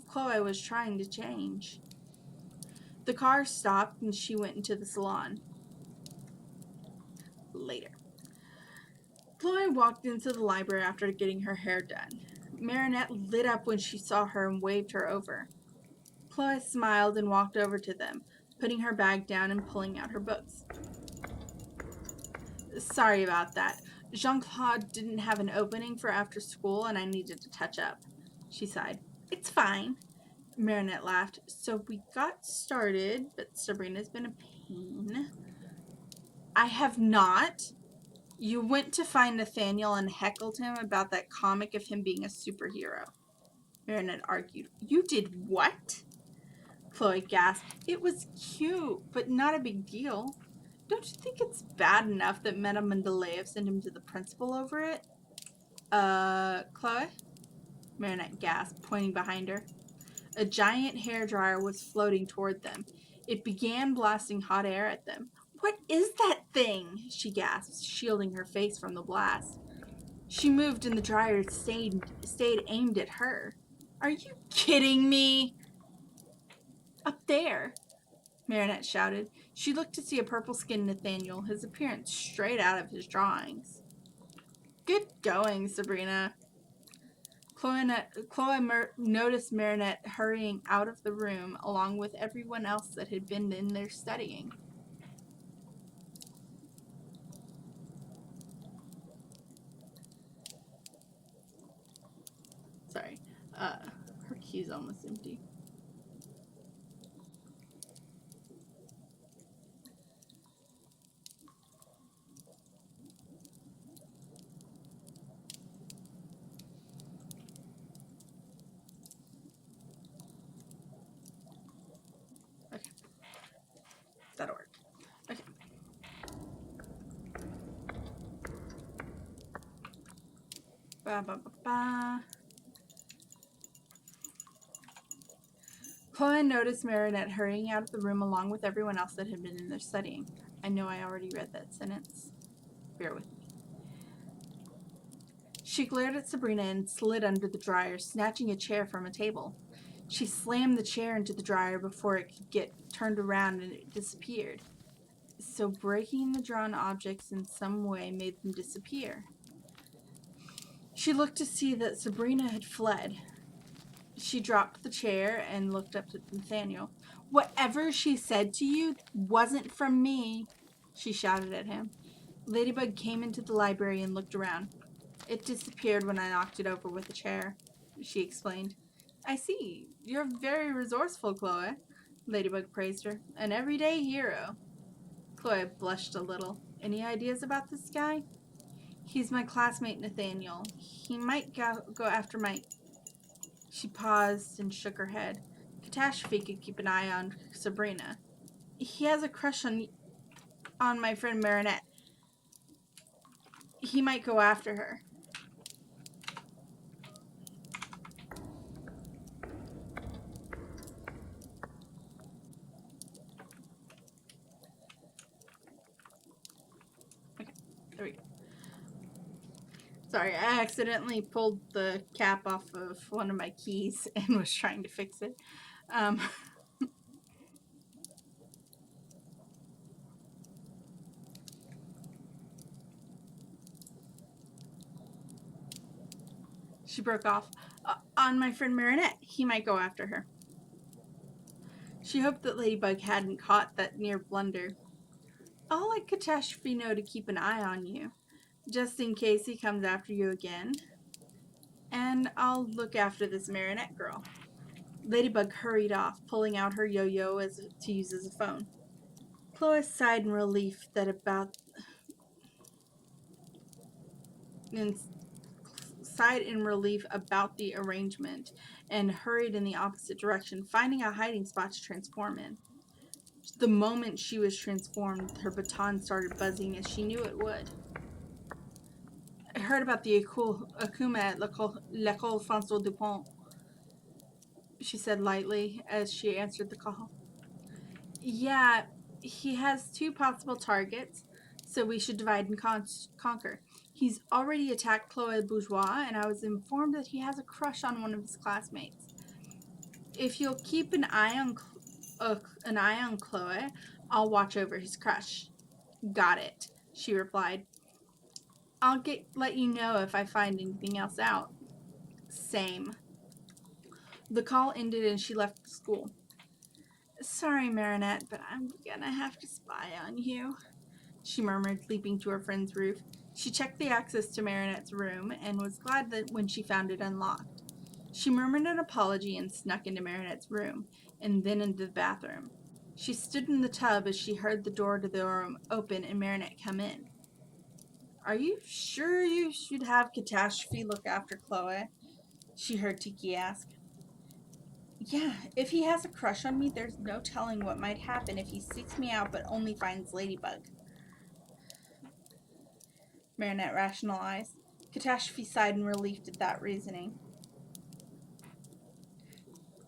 Chloe was trying to change. The car stopped and she went into the salon. Later. Chloe walked into the library after getting her hair done. Marinette lit up when she saw her and waved her over. Chloe smiled and walked over to them, putting her bag down and pulling out her books. Sorry about that. Jean-Claude didn't have an opening for after school and I needed to touch up. She sighed. It's fine. Marinette laughed. So we got started, but Sabrina's been a pain. I have not. You went to find Nathaniel and heckled him about that comic of him being a superhero. Marinette argued. You did what? Chloe gasped. It was cute, but not a big deal. Don't you think it's bad enough that Madame Mendeleev sent him to the principal over it? Chloe? Marinette gasped, pointing behind her. A giant hairdryer was floating toward them. It began blasting hot air at them. What is that thing? She gasped, shielding her face from the blast. She moved and the dryer stayed aimed at her. Are you kidding me? Up there, Marinette shouted. She looked to see a purple-skinned Nathaniel, his appearance straight out of his drawings. Good going, Sabrina. Chloe noticed Marinette hurrying out of the room along with everyone else that had been in there studying. Sorry, her key's almost empty. Okay, that'll work. Okay. Ba ba ba ba. Chloe noticed Marinette hurrying out of the room along with everyone else that had been in there studying. I know I already read that sentence. Bear with me. She glared at Sabrina and slid under the dryer, snatching a chair from a table. She slammed the chair into the dryer before it could get turned around and it disappeared. So breaking the drawn objects in some way made them disappear. She looked to see that Sabrina had fled. She dropped the chair and looked up at Nathaniel. Whatever she said to you wasn't from me, she shouted at him. Ladybug came into the library and looked around. It disappeared when I knocked it over with a chair, she explained. I see. You're very resourceful, Chloe. Ladybug praised her. An everyday hero. Chloe blushed a little. Any ideas about this guy? He's my classmate Nathaniel. He might go after my... She paused and shook her head. Catastrophe could keep an eye on Sabrina. He has a crush on my friend Marinette. He might go after her. Okay, there we go. Sorry, I accidentally pulled the cap off of one of my keys and was trying to fix it. She broke off. On my friend Marinette. He might go after her. She hoped that Ladybug hadn't caught that near blunder. I'll let Catastrophe know to keep an eye on you, just in case he comes after you again. And I'll look after this Marinette girl. Ladybug hurried off, pulling out her yo-yo to use as a phone. Chloe sighed in relief about the arrangement and hurried in the opposite direction, finding a hiding spot to transform in. The moment she was transformed, her baton started buzzing as she knew it would. I heard about the Akuma at L'École François Dupont, she said lightly as she answered the call. Yeah, he has 2 possible targets, so we should divide and conquer. He's already attacked Chloe Bourgeois, and I was informed that he has a crush on one of his classmates. If you'll keep an eye on Chloe, I'll watch over his crush. Got it, she replied. I'll let you know if I find anything else out. Same. The call ended and she left the school. Sorry, Marinette, but I'm gonna have to spy on you, she murmured, leaping to her friend's roof. She checked the access to Marinette's room and was glad that when she found it unlocked. She murmured an apology and snuck into Marinette's room, and then into the bathroom. She stood in the tub as she heard the door to the room open and Marinette come in. Are you sure you should have Catastrophe look after Chloe? She heard Tiki ask. Yeah, if he has a crush on me, there's no telling what might happen if he seeks me out but only finds Ladybug, Marinette rationalized. Catastrophe sighed in relief at that reasoning.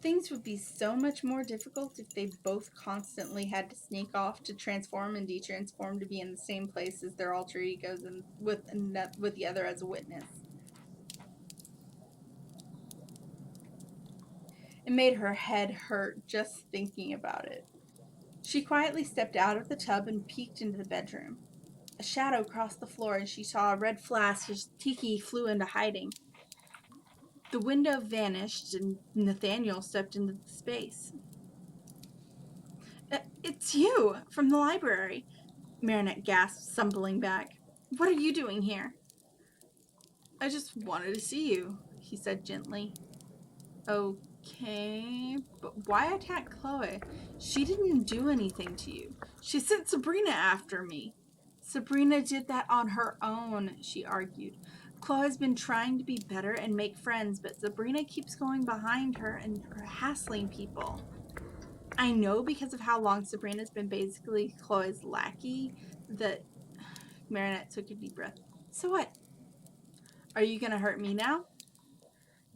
Things would be so much more difficult if they both constantly had to sneak off to transform and detransform to be in the same place as their alter egos and with the other as a witness. It made her head hurt just thinking about it. She quietly stepped out of the tub and peeked into the bedroom. A shadow crossed the floor and she saw a red flash as Tiki flew into hiding. The window vanished and Nathaniel stepped into the space. It's you, from the library, Marinette gasped, stumbling back. What are you doing here? I just wanted to see you, he said gently. Okay, but why attack Chloe? She didn't do anything to you. She sent Sabrina after me. Sabrina did that on her own, she argued. Chloe's been trying to be better and make friends, but Sabrina keeps going behind her and hassling people. I know because of how long Sabrina's been basically Chloe's lackey that Marinette took a deep breath. So what? Are you going to hurt me now?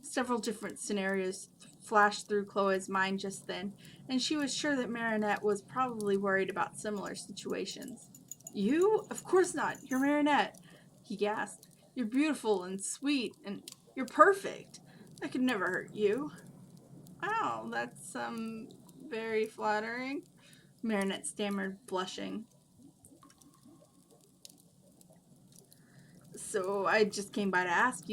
Several different scenarios flashed through Chloe's mind just then, and she was sure that Marinette was probably worried about similar situations. You? Of course not. You're Marinette, he gasped. You're beautiful and sweet, and you're perfect. I could never hurt you. Wow, that's very flattering, Marinette stammered, blushing. So I just came by to ask,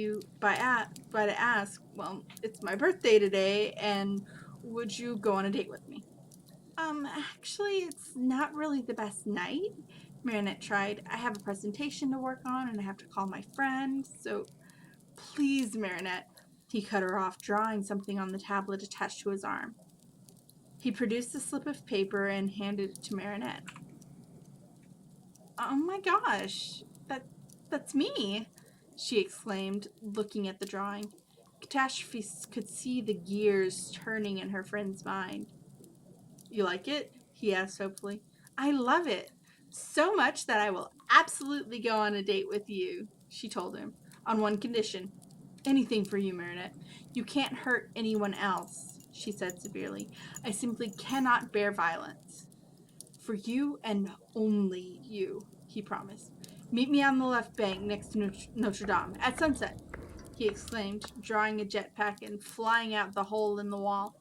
well, it's my birthday today, and would you go on a date with me? Actually, it's not really the best night, Marinette tried. I have a presentation to work on, and I have to call my friend, so please, Marinette, he cut her off, drawing something on the tablet attached to his arm. He produced a slip of paper and handed it to Marinette. Oh my gosh, that's me, she exclaimed, looking at the drawing. Catastrophe could see the gears turning in her friend's mind. You like it? He asked hopefully. I love it. So much that I will absolutely go on a date with you, she told him, on one condition. Anything for you, Marinette. You can't hurt anyone else, she said severely. I simply cannot bear violence. For you and only you, he promised. Meet me on the left bank next to Notre Dame at sunset, he exclaimed, drawing a jetpack and flying out the hole in the wall.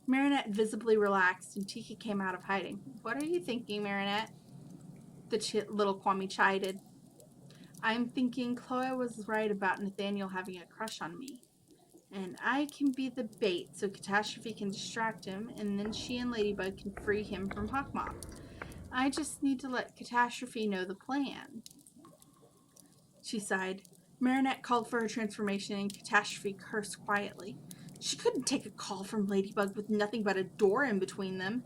Marinette visibly relaxed and Tika came out of hiding. What are you thinking, Marinette? The little Kwame chided. I'm thinking Chloe was right about Nathaniel having a crush on me. I can be the bait so Catastrophe can distract him, and then she and Ladybug can free him from Hawkmoth. I just need to let Catastrophe know the plan. She sighed. Marinette called for her transformation, and Catastrophe cursed quietly. She couldn't take a call from Ladybug with nothing but a door in between them.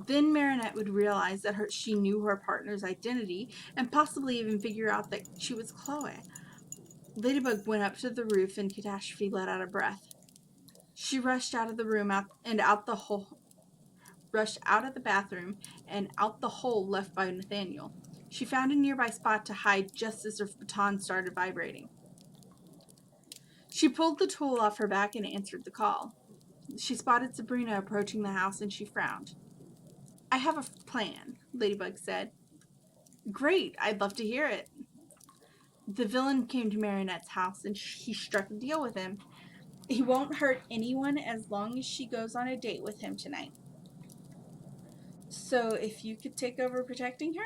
Then Marinette would realize that she knew her partner's identity, and possibly even figure out that she was Chloe. Ladybug went up to the roof, and Catastrophe let out a breath. She rushed out of the room rushed out of the bathroom and out the hole left by Nathaniel. She found a nearby spot to hide just as her baton started vibrating. She pulled the tool off her back and answered the call. She spotted Sabrina approaching the house, and she frowned. I have a plan, Ladybug said. Great, I'd love to hear it. The villain came to Marinette's house, and he struck a deal with him. He won't hurt anyone as long as she goes on a date with him tonight. So if you could take over protecting her?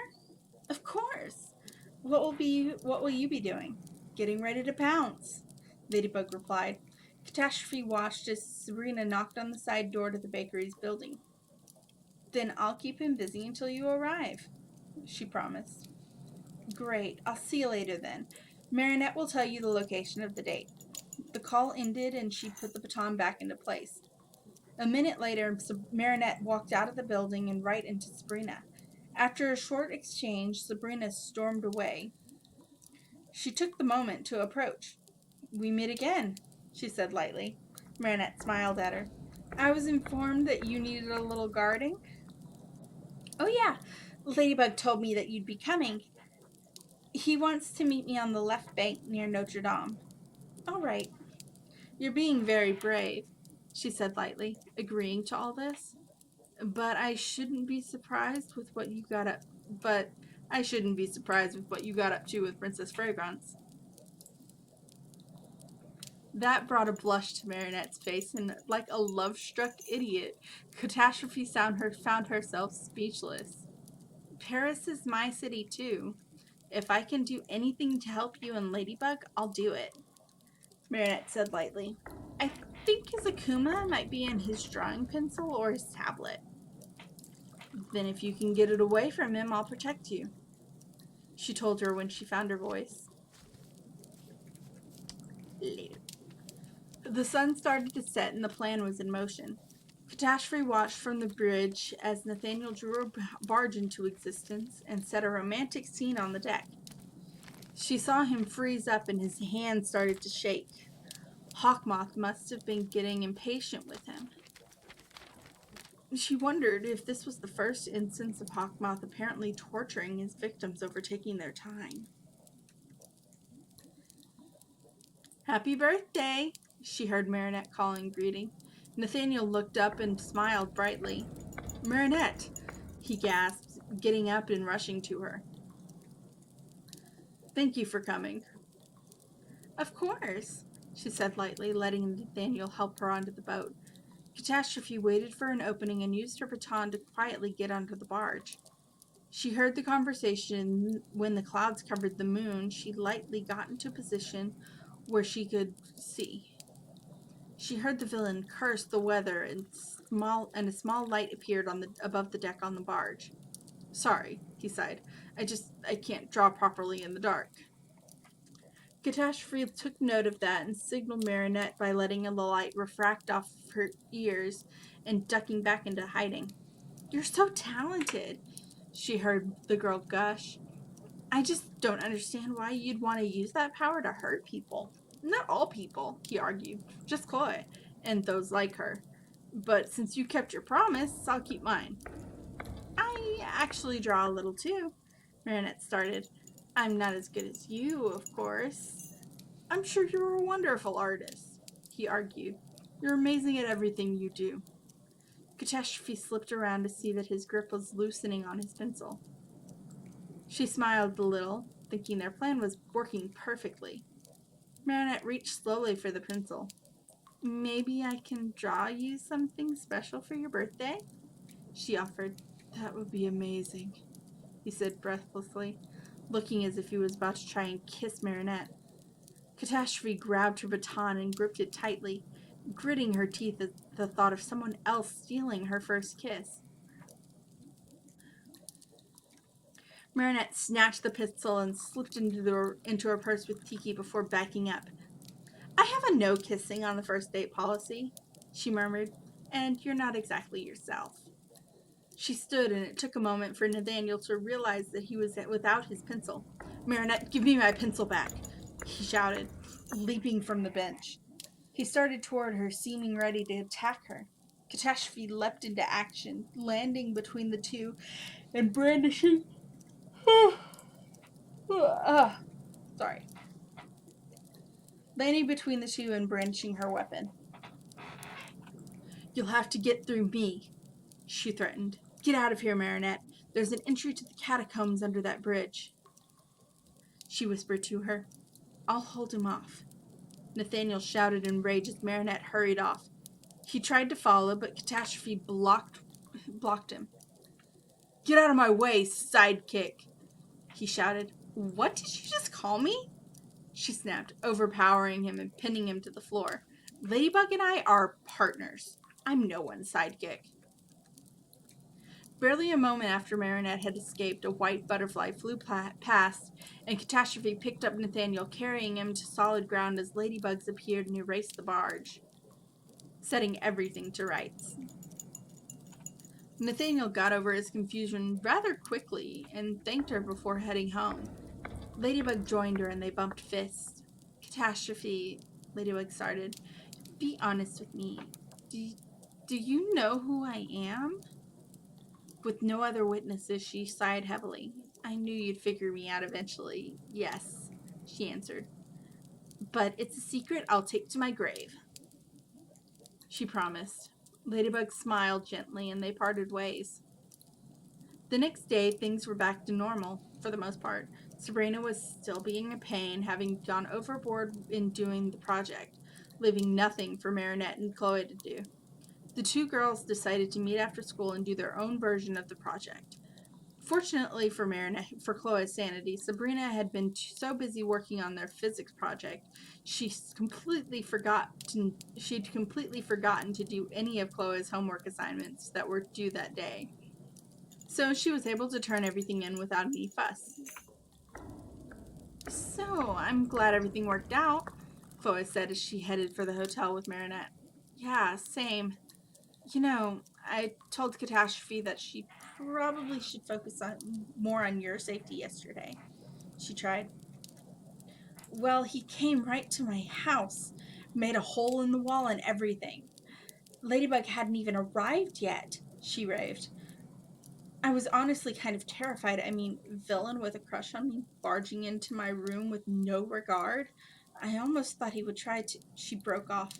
Of course. What will you be doing? Getting ready to pounce, Ladybug replied. Catastrophe watched as Sabrina knocked on the side door to the bakery's building. Then I'll keep him busy until you arrive, she promised. Great, I'll see you later then. Marinette will tell you the location of the date. The call ended, and she put the baton back into place. A minute later, Marinette walked out of the building and right into Sabrina. After a short exchange, Sabrina stormed away. She took the moment to approach. We meet again, she said lightly. Marinette smiled at her. I was informed that you needed a little guarding. Oh yeah, Ladybug told me that you'd be coming. He wants to meet me on the left bank near Notre Dame. All right. You're being very brave, she said lightly, agreeing to all this. But I shouldn't be surprised with what you got up to with Princess Fragrance. That brought a blush to Marinette's face, and like a love-struck idiot, Catastrophe found herself speechless. Paris is my city too. If I can do anything to help you and Ladybug, I'll do it, Marinette said lightly. I think his Akuma might be in his drawing pencil or his tablet. Then if you can get it away from him, I'll protect you, she told her when she found her voice. Later. The sun started to set, and the plan was in motion. Catastrophe watched from the bridge as Nathaniel drew a barge into existence and set a romantic scene on the deck. She saw him freeze up, and his hands started to shake. Hawkmoth must have been getting impatient with him. She wondered if this was the first instance of Hawkmoth apparently torturing his victims over taking their time. Happy birthday, she heard Marinette calling greeting. Nathaniel looked up and smiled brightly. Marinette, he gasped, getting up and rushing to her. Thank you for coming. Of course, she said lightly, letting Nathaniel help her onto the boat. Catastrophe waited for an opening and used her baton to quietly get onto the barge. She heard the conversation. When the clouds covered the moon, she lightly got into a position where she could see. She heard the villain curse the weather, and a small light appeared above the deck on the barge. Sorry, he sighed. I can't draw properly in the dark. Catastrophe took note of that and signaled Marinette by letting the light refract off her ears and ducking back into hiding. You're so talented, she heard the girl gush. I just don't understand why you'd want to use that power to hurt people. Not all people, he argued, just Chloe, and those like her. But since you kept your promise, I'll keep mine. I actually draw a little too, Marinette started. I'm not as good as you, of course. I'm sure you're a wonderful artist, he argued. You're amazing at everything you do. Catastrophe slipped around to see that his grip was loosening on his pencil. She smiled a little, thinking their plan was working perfectly. Marinette reached slowly for the pencil. Maybe I can draw you something special for your birthday? She offered. That would be amazing, he said breathlessly, looking as if he was about to try and kiss Marinette. Catastrophe grabbed her baton and gripped it tightly, gritting her teeth at the thought of someone else stealing her first kiss. Marinette snatched the pistol and slipped into her purse with Tiki before backing up. "I have a no kissing on the first date policy," she murmured, "and you're not exactly yourself." She stood, and it took a moment for Nathaniel to realize that he was without his pencil. "Marinette, give me my pencil back," he shouted, leaping from the bench. He started toward her, seeming ready to attack her. Catastrophe leapt into action, landing between the two and brandishing... sorry. Landing between the two and brandishing her weapon. "You'll have to get through me," she threatened. "Get out of here, Marinette. There's an entry to the catacombs under that bridge," she whispered to her. "I'll hold him off." Nathaniel shouted in rage as Marinette hurried off. He tried to follow, but Catastrophe blocked him. "Get out of my way, sidekick," he shouted. "What did you just call me?" she snapped, overpowering him and pinning him to the floor. "Ladybug and I are partners. I'm no one's sidekick." Barely a moment after Marinette had escaped, a white butterfly flew past, and Catastrophe picked up Nathaniel, carrying him to solid ground as ladybugs appeared and erased the barge, setting everything to rights. Nathaniel got over his confusion rather quickly and thanked her before heading home. Ladybug joined her and they bumped fists. "Catastrophe," Ladybug started, "be honest with me. Do you know who I am?" With no other witnesses, she sighed heavily. "I knew you'd figure me out eventually. Yes," she answered. "But it's a secret I'll take to my grave," she promised. Ladybug smiled gently and they parted ways. The next day, things were back to normal, for the most part. Sabrina was still being a pain, having gone overboard in doing the project, leaving nothing for Marinette and Chloe to do. The two girls decided to meet after school and do their own version of the project. Fortunately for Chloe's sanity, Sabrina had been so busy working on their physics project, she'd completely forgotten to do any of Chloe's homework assignments that were due that day. So she was able to turn everything in without any fuss. "So, I'm glad everything worked out," Chloe said as she headed for the hotel with Marinette. "Yeah, same. You know, I told Catastrophe that she probably should focus more on your safety yesterday," she tried. "Well, he came right to my house, made a hole in the wall and everything. Ladybug hadn't even arrived yet," she raved. "I was honestly kind of terrified. I mean, villain with a crush on me barging into my room with no regard. I almost thought he would try to..." She broke off.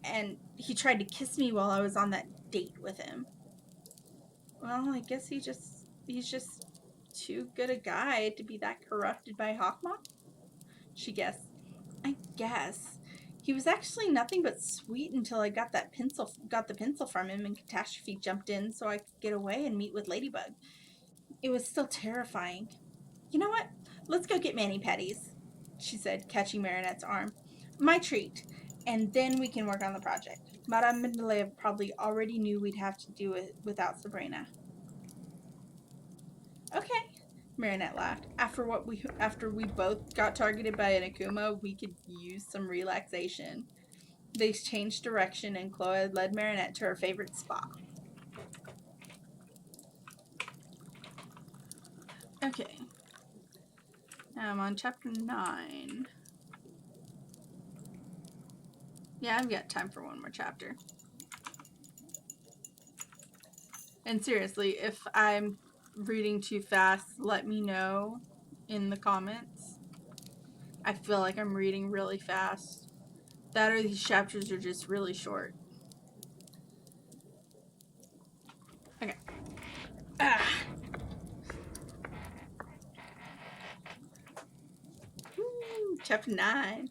"And he tried to kiss me while I was on that date with him." "Well, I guess he's just too good a guy to be that corrupted by Hawkmoth," she guessed. "I guess. He was actually nothing but sweet until I got the pencil from him and Catastrophe jumped in so I could get away and meet with Ladybug. It was still terrifying. You know what? Let's go get mani-pedis," she said, catching Marinette's arm. "My treat. And then we can work on the project. Madame Mendeleev probably already knew we'd have to do it without Sabrina." "Okay," Marinette laughed. After we both got targeted by an Akuma, we could use some relaxation." They changed direction and Chloe led Marinette to her favorite spa. Okay. Now I'm on chapter 9. Yeah, I've got time for one more chapter. And seriously, if I'm reading too fast, let me know in the comments. I feel like I'm reading really fast. That or these chapters are just really short. Okay. Woo, chapter 9.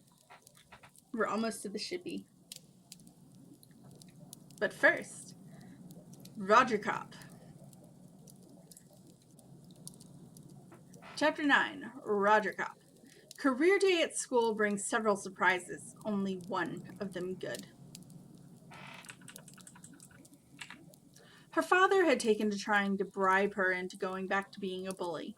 We're almost to the shippy. But first, Roger Cop. Chapter 9, Roger Cop. Career day at school brings several surprises, only one of them good. Her father had taken to trying to bribe her into going back to being a bully.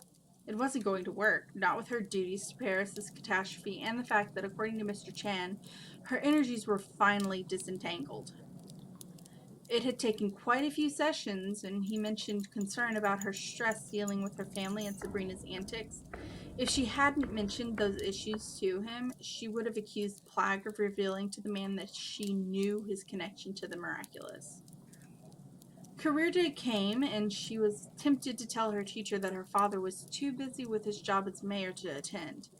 It wasn't going to work, not with her duties to Paris's catastrophe and the fact that, according to Mr. Chan, her energies were finally disentangled. It had taken quite a few sessions, and he mentioned concern about her stress dealing with her family and Sabrina's antics. If she hadn't mentioned those issues to him, she would have accused Plagg of revealing to the man that she knew his connection to the miraculous. Career day came, and she was tempted to tell her teacher that her father was too busy with his job as mayor to attend.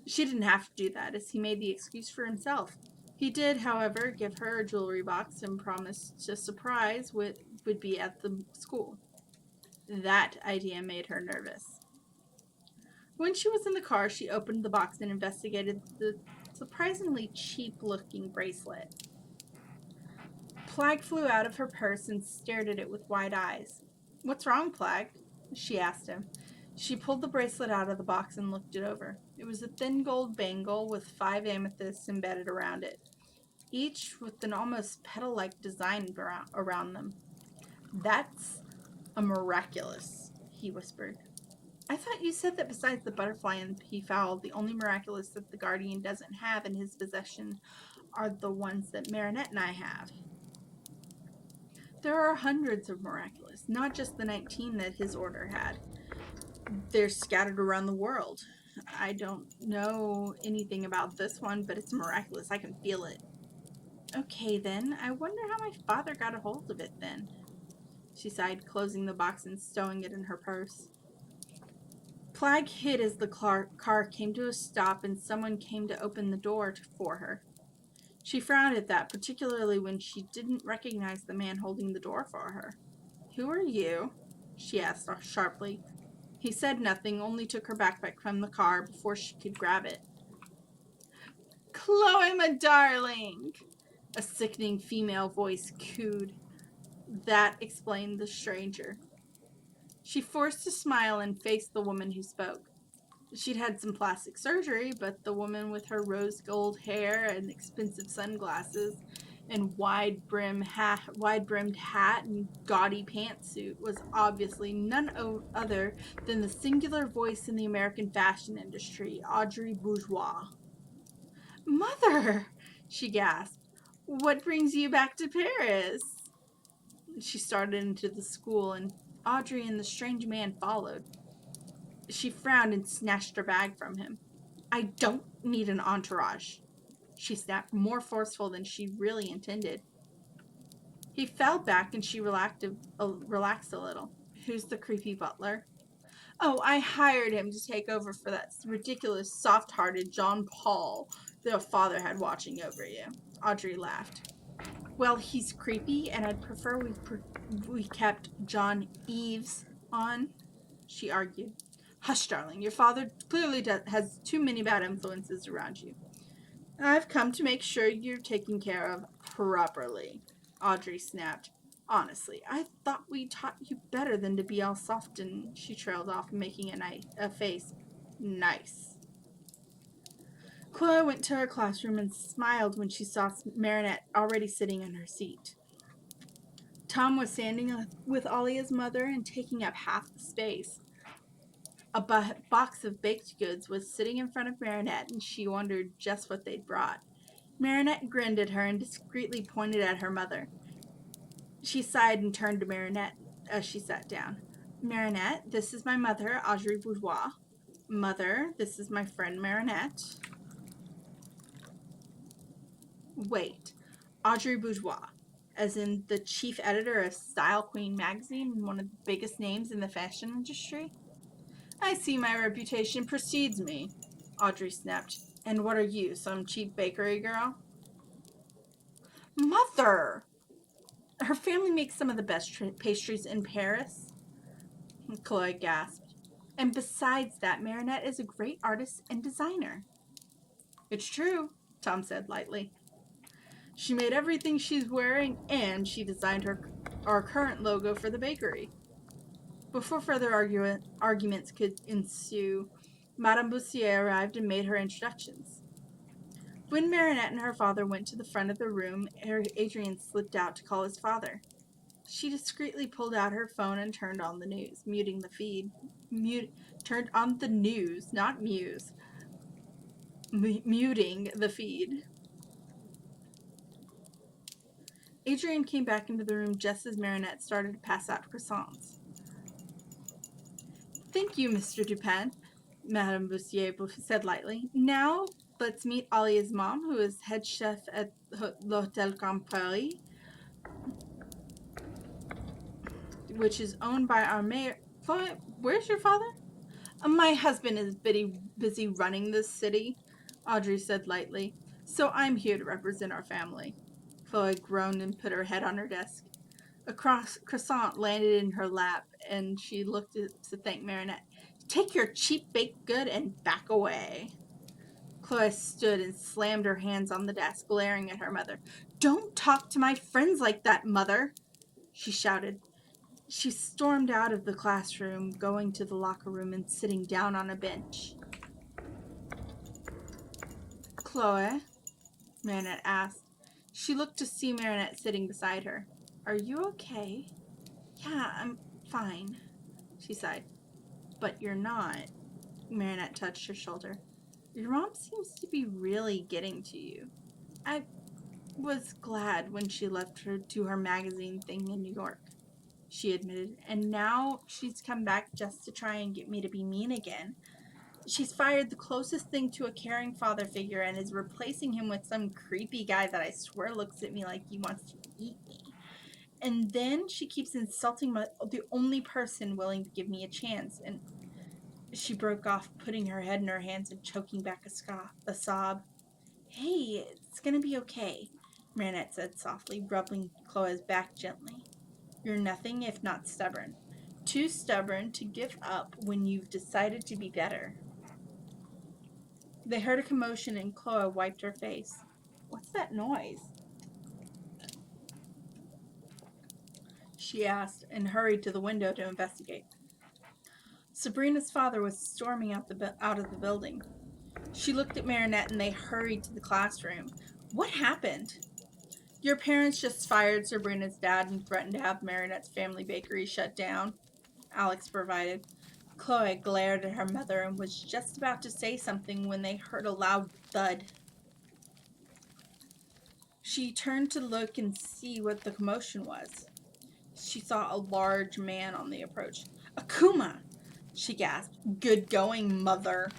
She didn't have to do that, as he made the excuse for himself. He did, however, give her a jewelry box and promised a surprise would be at the school. That idea made her nervous. When she was in the car, she opened the box and investigated the surprisingly cheap-looking bracelet. Plagg flew out of her purse and stared at it with wide eyes. "What's wrong, Plagg?" she asked him. She pulled the bracelet out of the box and looked it over. It was a thin gold bangle with 5 amethysts embedded around it, each with an almost petal-like design around them. "That's a miraculous," he whispered. "I thought you said that besides the butterfly and the peafowl, the only miraculous that the Guardian doesn't have in his possession are the ones that Marinette and I have." "There are hundreds of miraculous, not just the 19 that his order had. They're scattered around the world. I don't know anything about this one, but it's miraculous. I can feel it." "Okay, then. I wonder how my father got a hold of it, then," she sighed, closing the box and stowing it in her purse. Plagg hid as the car came to a stop and someone came to open the door for her. She frowned at that, particularly when she didn't recognize the man holding the door for her. "Who are you?" she asked sharply. He said nothing, only took her backpack from the car before she could grab it. "Chloe, my darling!" a sickening female voice cooed. That explained the stranger. She forced a smile and faced the woman who spoke. She'd had some plastic surgery, but the woman with her rose gold hair and expensive sunglasses and wide-brimmed hat and gaudy pantsuit was obviously none other than the singular voice in the American fashion industry, Audrey Bourgeois. "Mother!" she gasped. "What brings you back to Paris?" She started into the school, and Audrey and the strange man followed. She frowned and snatched her bag from him. "I don't need an entourage," she snapped, more forceful than she really intended. He fell back and she relaxed a little. "Who's the creepy butler?" "Oh, I hired him to take over for that ridiculous, soft-hearted John Paul their father had watching over you." Audrey laughed. "Well, he's creepy, and I'd prefer we kept John Eves on," she argued. "Hush, darling. Your father clearly has too many bad influences around you. I've come to make sure you're taken care of properly," Audrey snapped. "Honestly, I thought we taught you better than to be all soft," and she trailed off, making a face. "Nice." Chloe went to her classroom and smiled when she saw Marinette already sitting in her seat. Tom was standing with Alia's mother and taking up half the space. A box of baked goods was sitting in front of Marinette, and she wondered just what they'd brought. Marinette grinned at her and discreetly pointed at her mother. She sighed and turned to Marinette as she sat down. "Marinette, this is my mother, Audrey Bourgeois. Mother, this is my friend Marinette." "Wait, Audrey Bourgeois, as in the chief editor of Style Queen magazine and one of the biggest names in the fashion industry?" "I see my reputation precedes me," Audrey snapped. "And what are you, some cheap bakery girl?" "Mother!" "Her family makes some of the best pastries in Paris," Chloe gasped. "And besides that, Marinette is a great artist and designer." "It's true," Tom said lightly. "She made everything she's wearing, and she designed our current logo for the bakery." Before further arguments could ensue, Madame Bussier arrived and made her introductions. When Marinette and her father went to the front of the room, Adrian slipped out to call his father. She discreetly pulled out her phone and turned on the news, muting the feed. Turned on the news, not muse. Muting the feed. Adrian came back into the room just as Marinette started to pass out croissants. Thank you, Mr. Dupin, Madame Bussier said lightly. Now let's meet Alia's mom, who is head chef at l'Hotel Grand Paris, which is owned by our mayor. Where's your father? My husband is busy running this city, Audrey said lightly, so I'm here to represent our family. Chloe groaned and put her head on her desk. A croissant landed in her lap, and she looked to thank Marinette. Take your cheap baked good and back away. Chloe stood and slammed her hands on the desk, glaring at her mother. Don't talk to my friends like that, Mother, she shouted. She stormed out of the classroom, going to the locker room and sitting down on a bench. Chloe, Marinette asked. She looked to see Marinette sitting beside her. Are you okay? Yeah, I'm fine, she sighed. But you're not. Marinette touched her shoulder. Your mom seems to be really getting to you. I was glad when she left her to her magazine thing in New York, she admitted, and now she's come back just to try and get me to be mean again. She's fired the closest thing to a caring father figure and is replacing him with some creepy guy that I swear looks at me like he wants to eat me. And then she keeps insulting the only person willing to give me a chance. And she broke off, putting her head in her hands and choking back a sob. Hey, it's gonna be okay, Marinette said softly, rubbing Chloe's back gently. You're nothing if not stubborn. Too stubborn to give up when you've decided to be better. They heard a commotion and Chloe wiped her face. What's that noise? She asked and hurried to the window to investigate. Sabrina's father was storming out of the building. She looked at Marinette and they hurried to the classroom. What happened? Your parents just fired Sabrina's dad and threatened to have Marinette's family bakery shut down, Alex provided. Chloe glared at her mother and was just about to say something when they heard a loud thud. She turned to look and see what the commotion was. She saw a large man on the approach. Akuma! She gasped. Good going, mother.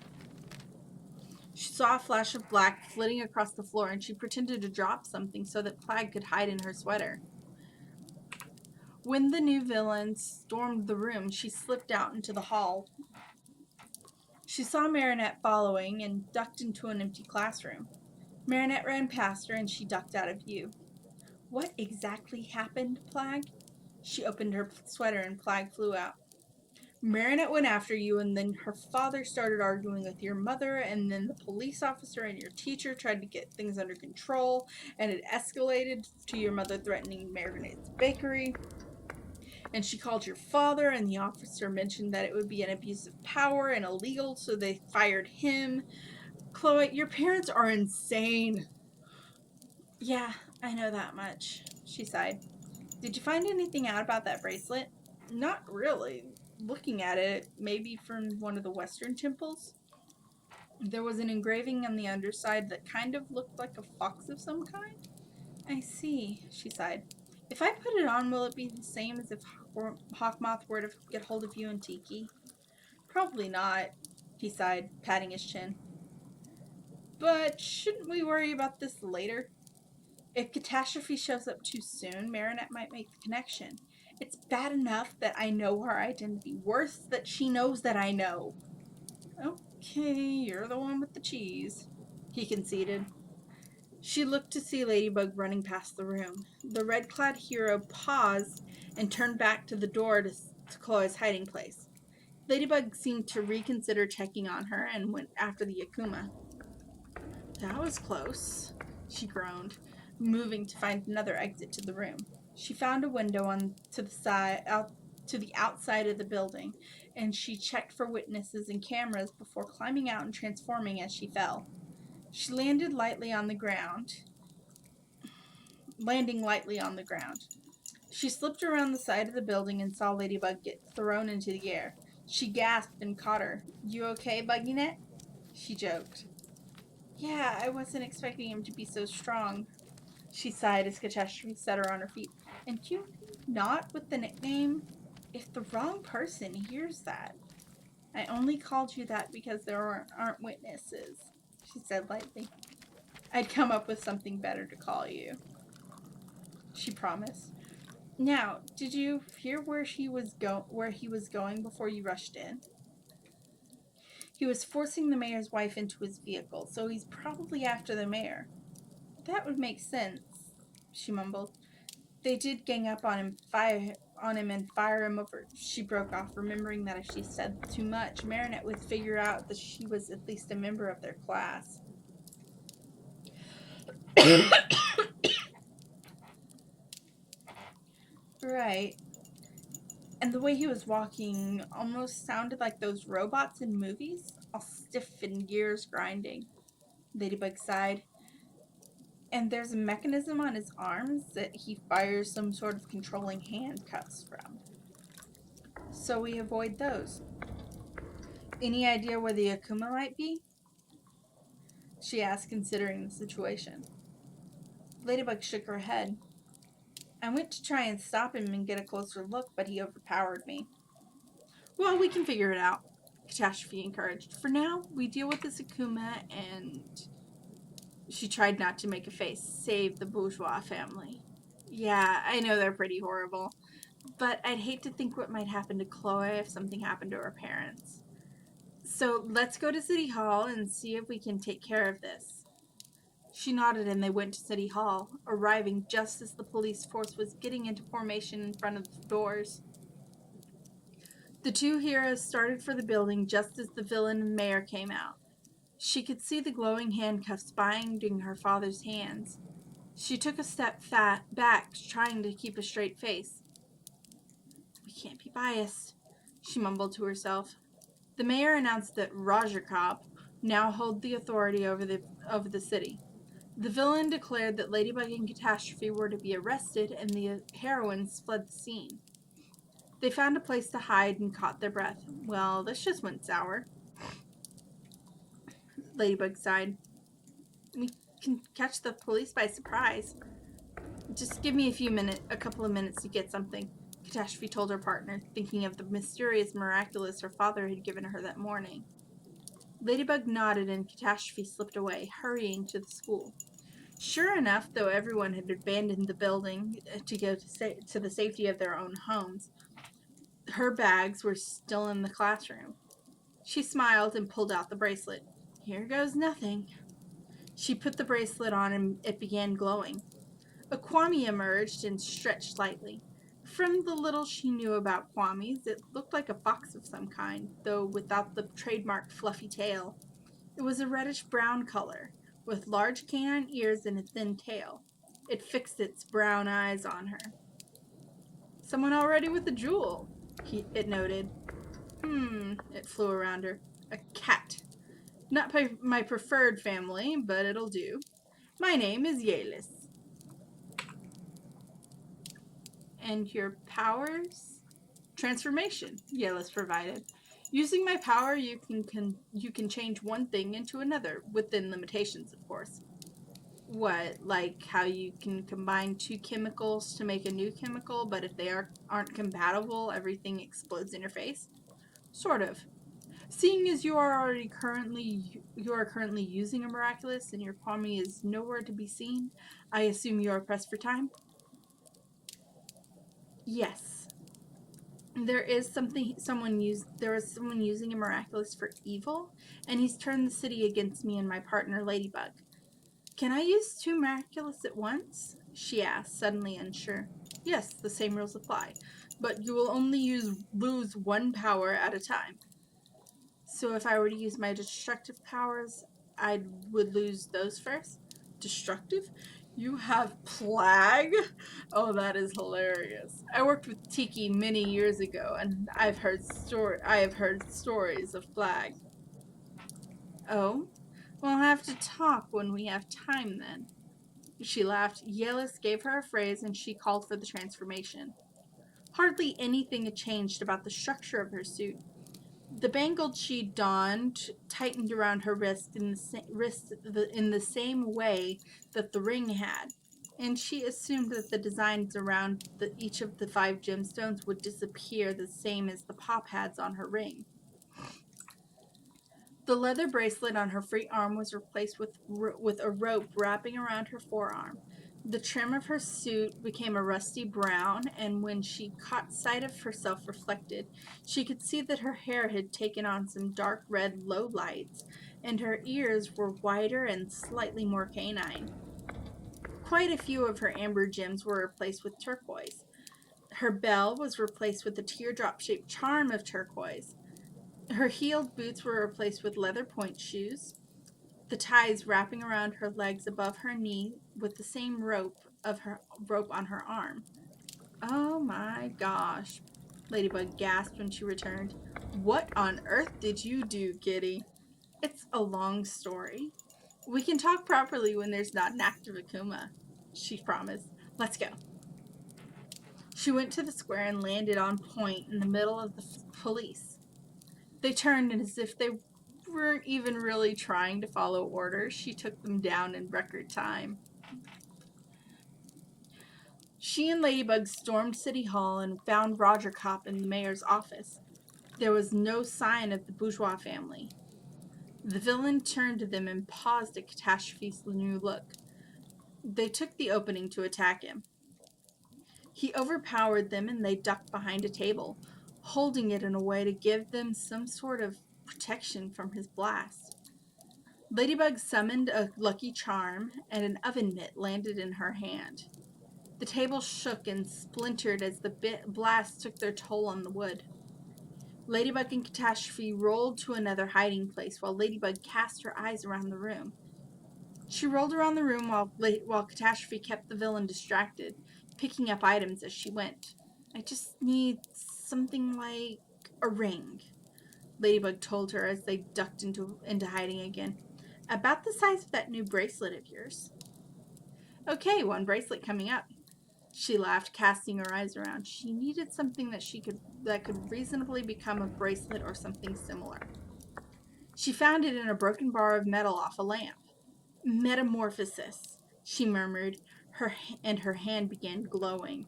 She saw a flash of black flitting across the floor, and she pretended to drop something so that Plague could hide in her sweater. When the new villain stormed the room, she slipped out into the hall. She saw Marinette following and ducked into an empty classroom. Marinette ran past her, and she ducked out of view. What exactly happened, Plague? She opened her sweater, and Plague flew out. Marinette went after you, and then her father started arguing with your mother, and then the police officer and your teacher tried to get things under control, and it escalated to your mother threatening Marinette's bakery. And she called your father, and the officer mentioned that it would be an abuse of power and illegal, so they fired him. Chloe, your parents are insane. Yeah, I know that much, she sighed. Did you find anything out about that bracelet? Not really. Looking at it, maybe from one of the Western temples. There was an engraving on the underside that kind of looked like a fox of some kind. I see, she sighed. If I put it on, will it be the same as if Hawkmoth were to get hold of you and Tiki? Probably not, he sighed, patting his chin. But shouldn't we worry about this later? If Catastrophe shows up too soon, Marinette might make the connection. It's bad enough that I know her identity. Worse that she knows that I know. Okay, you're the one with the cheese, he conceded. She looked to see Ladybug running past the room. The red-clad hero paused and turned back to the door to Chloe's hiding place. Ladybug seemed to reconsider checking on her and went after the Akuma. That was close, she groaned, moving to find another exit to the room. She found a window on to the side out to the outside of the building, and she checked for witnesses and cameras before climbing out and transforming as she fell. She landing lightly on the ground. She slipped around the side of the building and saw Ladybug get thrown into the air. She gasped and caught her. "You okay, Buggynet?" she joked. "Yeah, I wasn't expecting him to be so strong," she sighed as Catastrophe set her on her feet. "And you not with the nickname? If the wrong person hears that." "I only called you that because there aren't witnesses," she said lightly. "I'd come up with something better to call you," she promised. "Now, did you hear where he was going before you rushed in?" "He was forcing the mayor's wife into his vehicle, so he's probably after the mayor." "That would make sense," she mumbled. "They did gang up on him, and fire him over." She broke off, remembering that if she said too much, Marinette would figure out that she was at least a member of their class. Right. And the way he was walking almost sounded like those robots in movies, all stiff and gears grinding. Ladybug sighed. "And there's a mechanism on his arms that he fires some sort of controlling handcuffs from. So we avoid those." "Any idea where the Akuma might be?" she asked, considering the situation. Ladybug shook her head. "I went to try and stop him and get a closer look, but he overpowered me." "Well, we can figure it out," Catastrophe encouraged. "For now, we deal with this Akuma and..." She tried not to make a face. "Save the bourgeois family." "Yeah, I know they're pretty horrible. But I'd hate to think what might happen to Chloe if something happened to her parents. So let's go to City Hall and see if we can take care of this." She nodded and they went to City Hall, arriving just as the police force was getting into formation in front of the doors. The two heroes started for the building just as the villain and mayor came out. She could see the glowing handcuffs binding her father's hands. She took a step back, trying to keep a straight face. "We can't be biased," she mumbled to herself. The mayor announced that Roger Cop now held the authority over the city. The villain declared that Ladybug and Catastrophe were to be arrested, and the heroines fled the scene. They found a place to hide and caught their breath. "Well, this just went sour." Ladybug sighed. "We can catch the police by surprise. Just give me a couple of minutes to get something," Catastrophe told her partner, thinking of the mysterious miraculous her father had given her that morning. Ladybug nodded and Catastrophe slipped away, hurrying to the school. Sure enough, though everyone had abandoned the building to go to the safety of their own homes, her bags were still in the classroom. She smiled and pulled out the bracelet. "Here goes nothing." She put the bracelet on and it began glowing. A Kwami emerged and stretched slightly. From the little she knew about Kwamis, it looked like a fox of some kind, though without the trademark fluffy tail. It was a reddish-brown color, with large canine ears and a thin tail. It fixed its brown eyes on her. "Someone already with a jewel," it noted. It flew around her. "A cat. Not my preferred family, but it'll do. My name is Yelis." "And your powers?" "Transformation," Yelis provided. "Using my power, you can change one thing into another, within limitations, of course." "What, like how you can combine two chemicals to make a new chemical, but if they aren't compatible, everything explodes in your face?" "Sort of. Seeing as you are currently using a miraculous and your Kwami is nowhere to be seen, I assume you are pressed for time?" "Yes. There is someone using a miraculous for evil, and he's turned the city against me and my partner Ladybug." "Can I use two miraculous at once?" she asked, suddenly unsure. "Yes, the same rules apply, but you will only lose one power at a time." "So if I were to use my destructive powers, I would lose those first?" "Destructive? You have plague? Oh, that is hilarious. I worked with Tiki many years ago, and I have heard stories of plague. Oh, we'll have to talk when we have time then. She laughed. Yelis gave her a phrase, and she called for the transformation. Hardly anything had changed about the structure of her suit. The bangle she donned tightened around her in the same way that the ring had, and she assumed that the designs around each of the 5 gemstones would disappear the same as the pop pads on her ring. The leather bracelet on her free arm was replaced with a rope wrapping around her forearm. The trim of her suit became a rusty brown, and when she caught sight of herself reflected, she could see that her hair had taken on some dark red lowlights, and her ears were wider and slightly more canine. Quite a few of her amber gems were replaced with turquoise. Her bell was replaced with a teardrop-shaped charm of turquoise. Her heeled boots were replaced with leather point shoes, the ties wrapping around her legs above her knee with the same rope on her arm. Oh my gosh, Ladybug gasped when she returned. What on earth did you do, Kitty? It's a long story. We can talk properly when there's not an active Akuma, she promised. Let's go. She went to the square and landed on point in the middle of the police. They turned, and as if they weren't even really trying to follow orders, she took them down in record time. She and Ladybug stormed City Hall and found Roger Kopp in the mayor's office. There was no sign of the bourgeois family. The villain turned to them and paused at Catastrophe's new look. They took the opening to attack him. He overpowered them, and they ducked behind a table, holding it in a way to give them some sort of protection from his blast. Ladybug summoned a lucky charm, and an oven mitt landed in her hand. The table shook and splintered as the blast took their toll on the wood. Ladybug and Catastrophe rolled to another hiding place while Ladybug cast her eyes around the room. She rolled around the room while Catastrophe kept the villain distracted, picking up items as she went. I just need something like a ring, Ladybug told her as they ducked into hiding again. About the size of that new bracelet of yours. Okay, one bracelet coming up. She laughed, casting her eyes around. She needed something that could reasonably become a bracelet or something similar. She found it in a broken bar of metal off a lamp. Metamorphosis, she murmured, and her hand began glowing.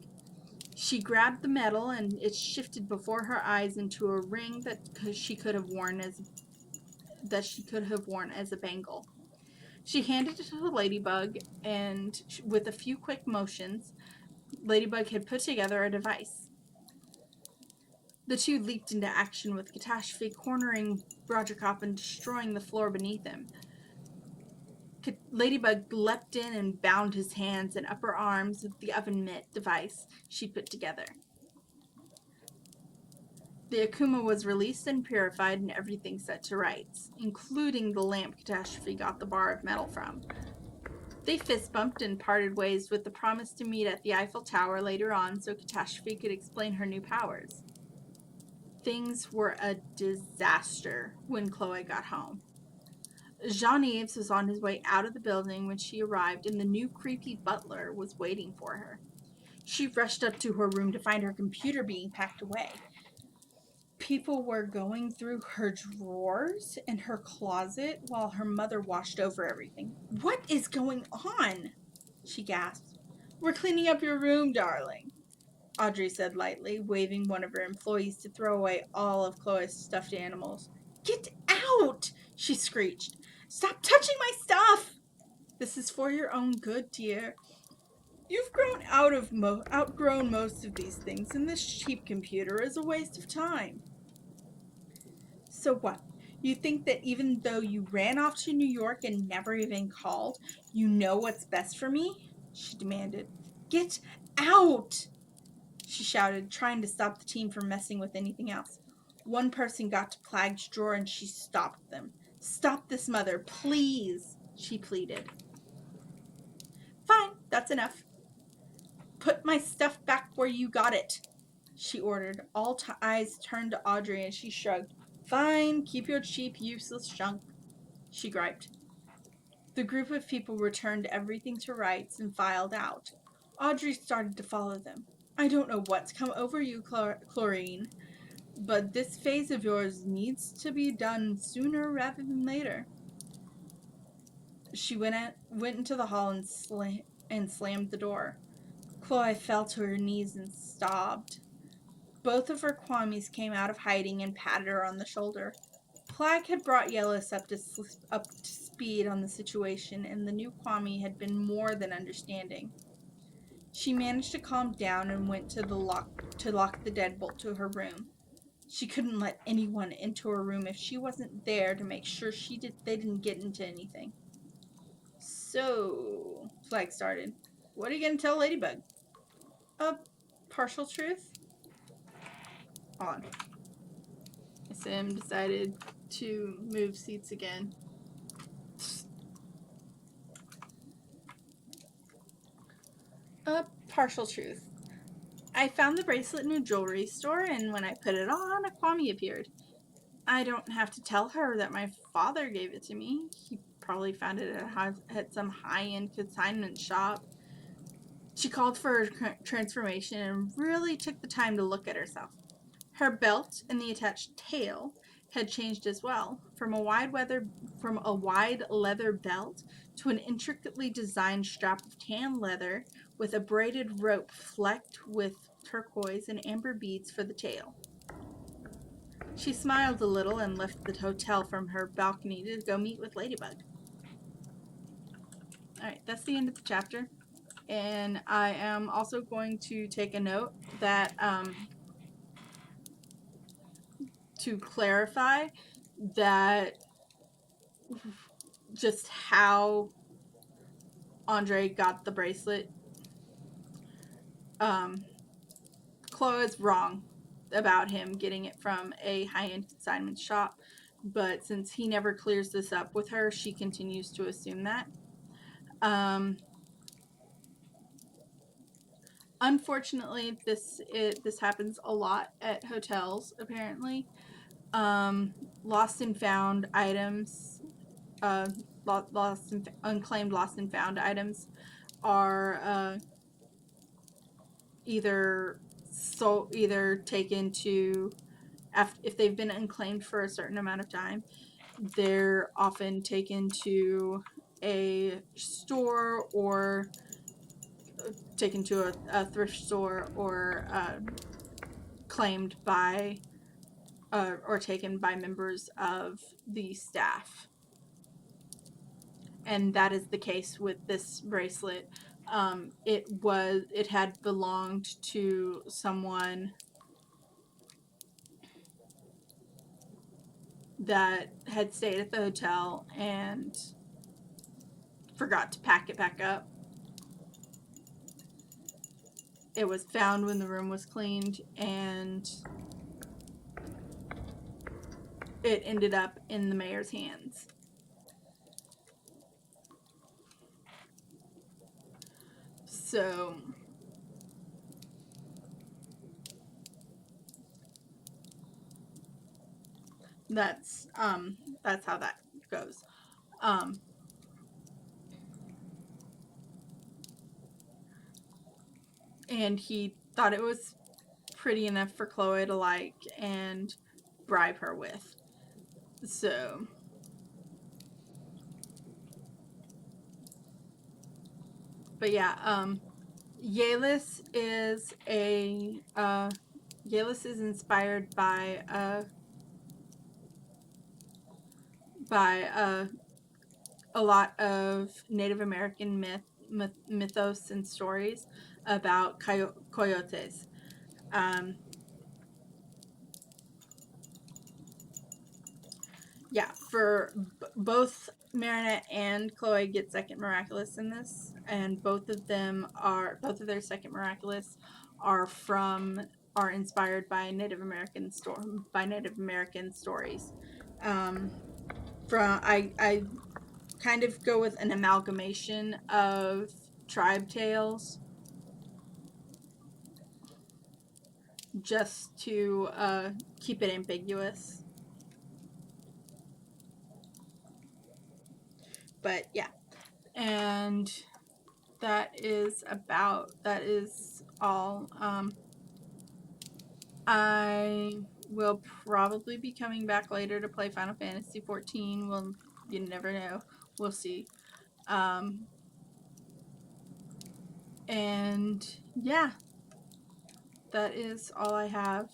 She grabbed the metal, and it shifted before her eyes into a ring that she could have worn as a bangle. She handed it to Ladybug, and with a few quick motions, Ladybug had put together a device. The two leaped into action with Catastrophe cornering Roger Kopp and destroying the floor beneath him. Ladybug leapt in and bound his hands and upper arms with the oven mitt device she'd put together. The Akuma was released and purified, and everything set to rights, including the lamp Catastrophe got the bar of metal from. They fist bumped and parted ways with the promise to meet at the Eiffel Tower later on so Catastrophe could explain her new powers. Things were a disaster when Chloe got home. Jean-Yves was on his way out of the building when she arrived, and the new creepy butler was waiting for her. She rushed up to her room to find her computer being packed away. People were going through her drawers and her closet while her mother watched over everything. What is going on? She gasped. We're cleaning up your room, darling, Audrey said lightly, waving one of her employees to throw away all of Chloe's stuffed animals. Get out! She screeched. Stop touching my stuff! This is for your own good, dear. You've outgrown most of these things, and this cheap computer is a waste of time. So what? You think that even though you ran off to New York and never even called, you know what's best for me? She demanded. Get out! She shouted, trying to stop the team from messing with anything else. One person got to Plag's drawer and she stopped them. Stop this, mother, please, she pleaded. Fine, That's enough. Put my stuff back where you got it, she ordered. All eyes turned to Audrey as she shrugged. Fine, keep your cheap, useless junk, she griped. The group of people returned everything to rights and filed out. Audrey started to follow them. I don't know what's come over you, Chlorine, but this phase of yours needs to be done sooner rather than later. She went into the hall and slammed the door. Chloe fell to her knees and sobbed. Both of her Kwamis came out of hiding and patted her on the shoulder. Plag had brought Yellis up to speed on the situation, and the new Kwami had been more than understanding. She managed to calm down and went to lock the deadbolt to her room. She couldn't let anyone into her room if she wasn't there to make sure they didn't get into anything. So, Flag started. What are you going to tell Ladybug? A partial truth? On. Sim decided to move seats again. A partial truth. I found the bracelet in a jewelry store, and when I put it on, a Kwami appeared. I don't have to tell her that my father gave it to me. He probably found it at some high-end consignment shop. She called for her transformation and really took the time to look at herself. Her belt and the attached tail had changed as well, from a wide leather belt to an intricately designed strap of tan leather with a braided rope flecked with turquoise and amber beads for the tail. She smiled a little and left the hotel from her balcony to go meet with Ladybug. Alright, that's the end of the chapter. And I am also going to take a note that to clarify that just how Andre got the bracelet. Chloe's wrong about him getting it from a high-end consignment shop, but since he never clears this up with her, she continues to assume that. Unfortunately, this happens a lot at hotels, apparently. Lost and found items, unclaimed lost and found items are either taken to, if they've been unclaimed for a certain amount of time, they're often taken to a store or taken to a thrift store or claimed by or taken by members of the staff. And that is the case with this bracelet. It had belonged to someone that had stayed at the hotel and forgot to pack it back up. It was found when the room was cleaned, and it ended up in the mayor's hands. So that's how that goes. And he thought it was pretty enough for Chloe to like and bribe her with. So but yeah, Yalis is inspired by a lot of Native American mythos and stories about coyotes. Yeah, for both Marinette and Chloe get second miraculous in this, and both of their second miraculous are inspired by Native American stories. I kind of go with an amalgamation of tribe tales, just to keep it ambiguous. But yeah, and that is all. I will probably be coming back later to play Final Fantasy 14. Well, you never know. We'll see. And yeah, that is all I have.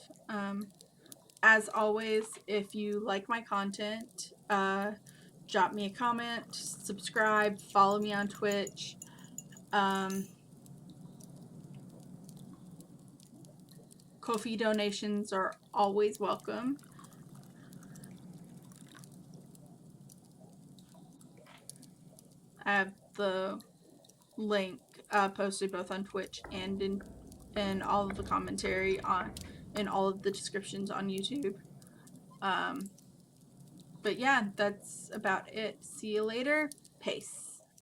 As always, if you like my content, drop me a comment, subscribe, follow me on Twitch. Ko-fi donations are always welcome. I have the link posted both on Twitch and in all of the commentary in all of the descriptions on YouTube. But yeah, that's about it. See you later. Peace.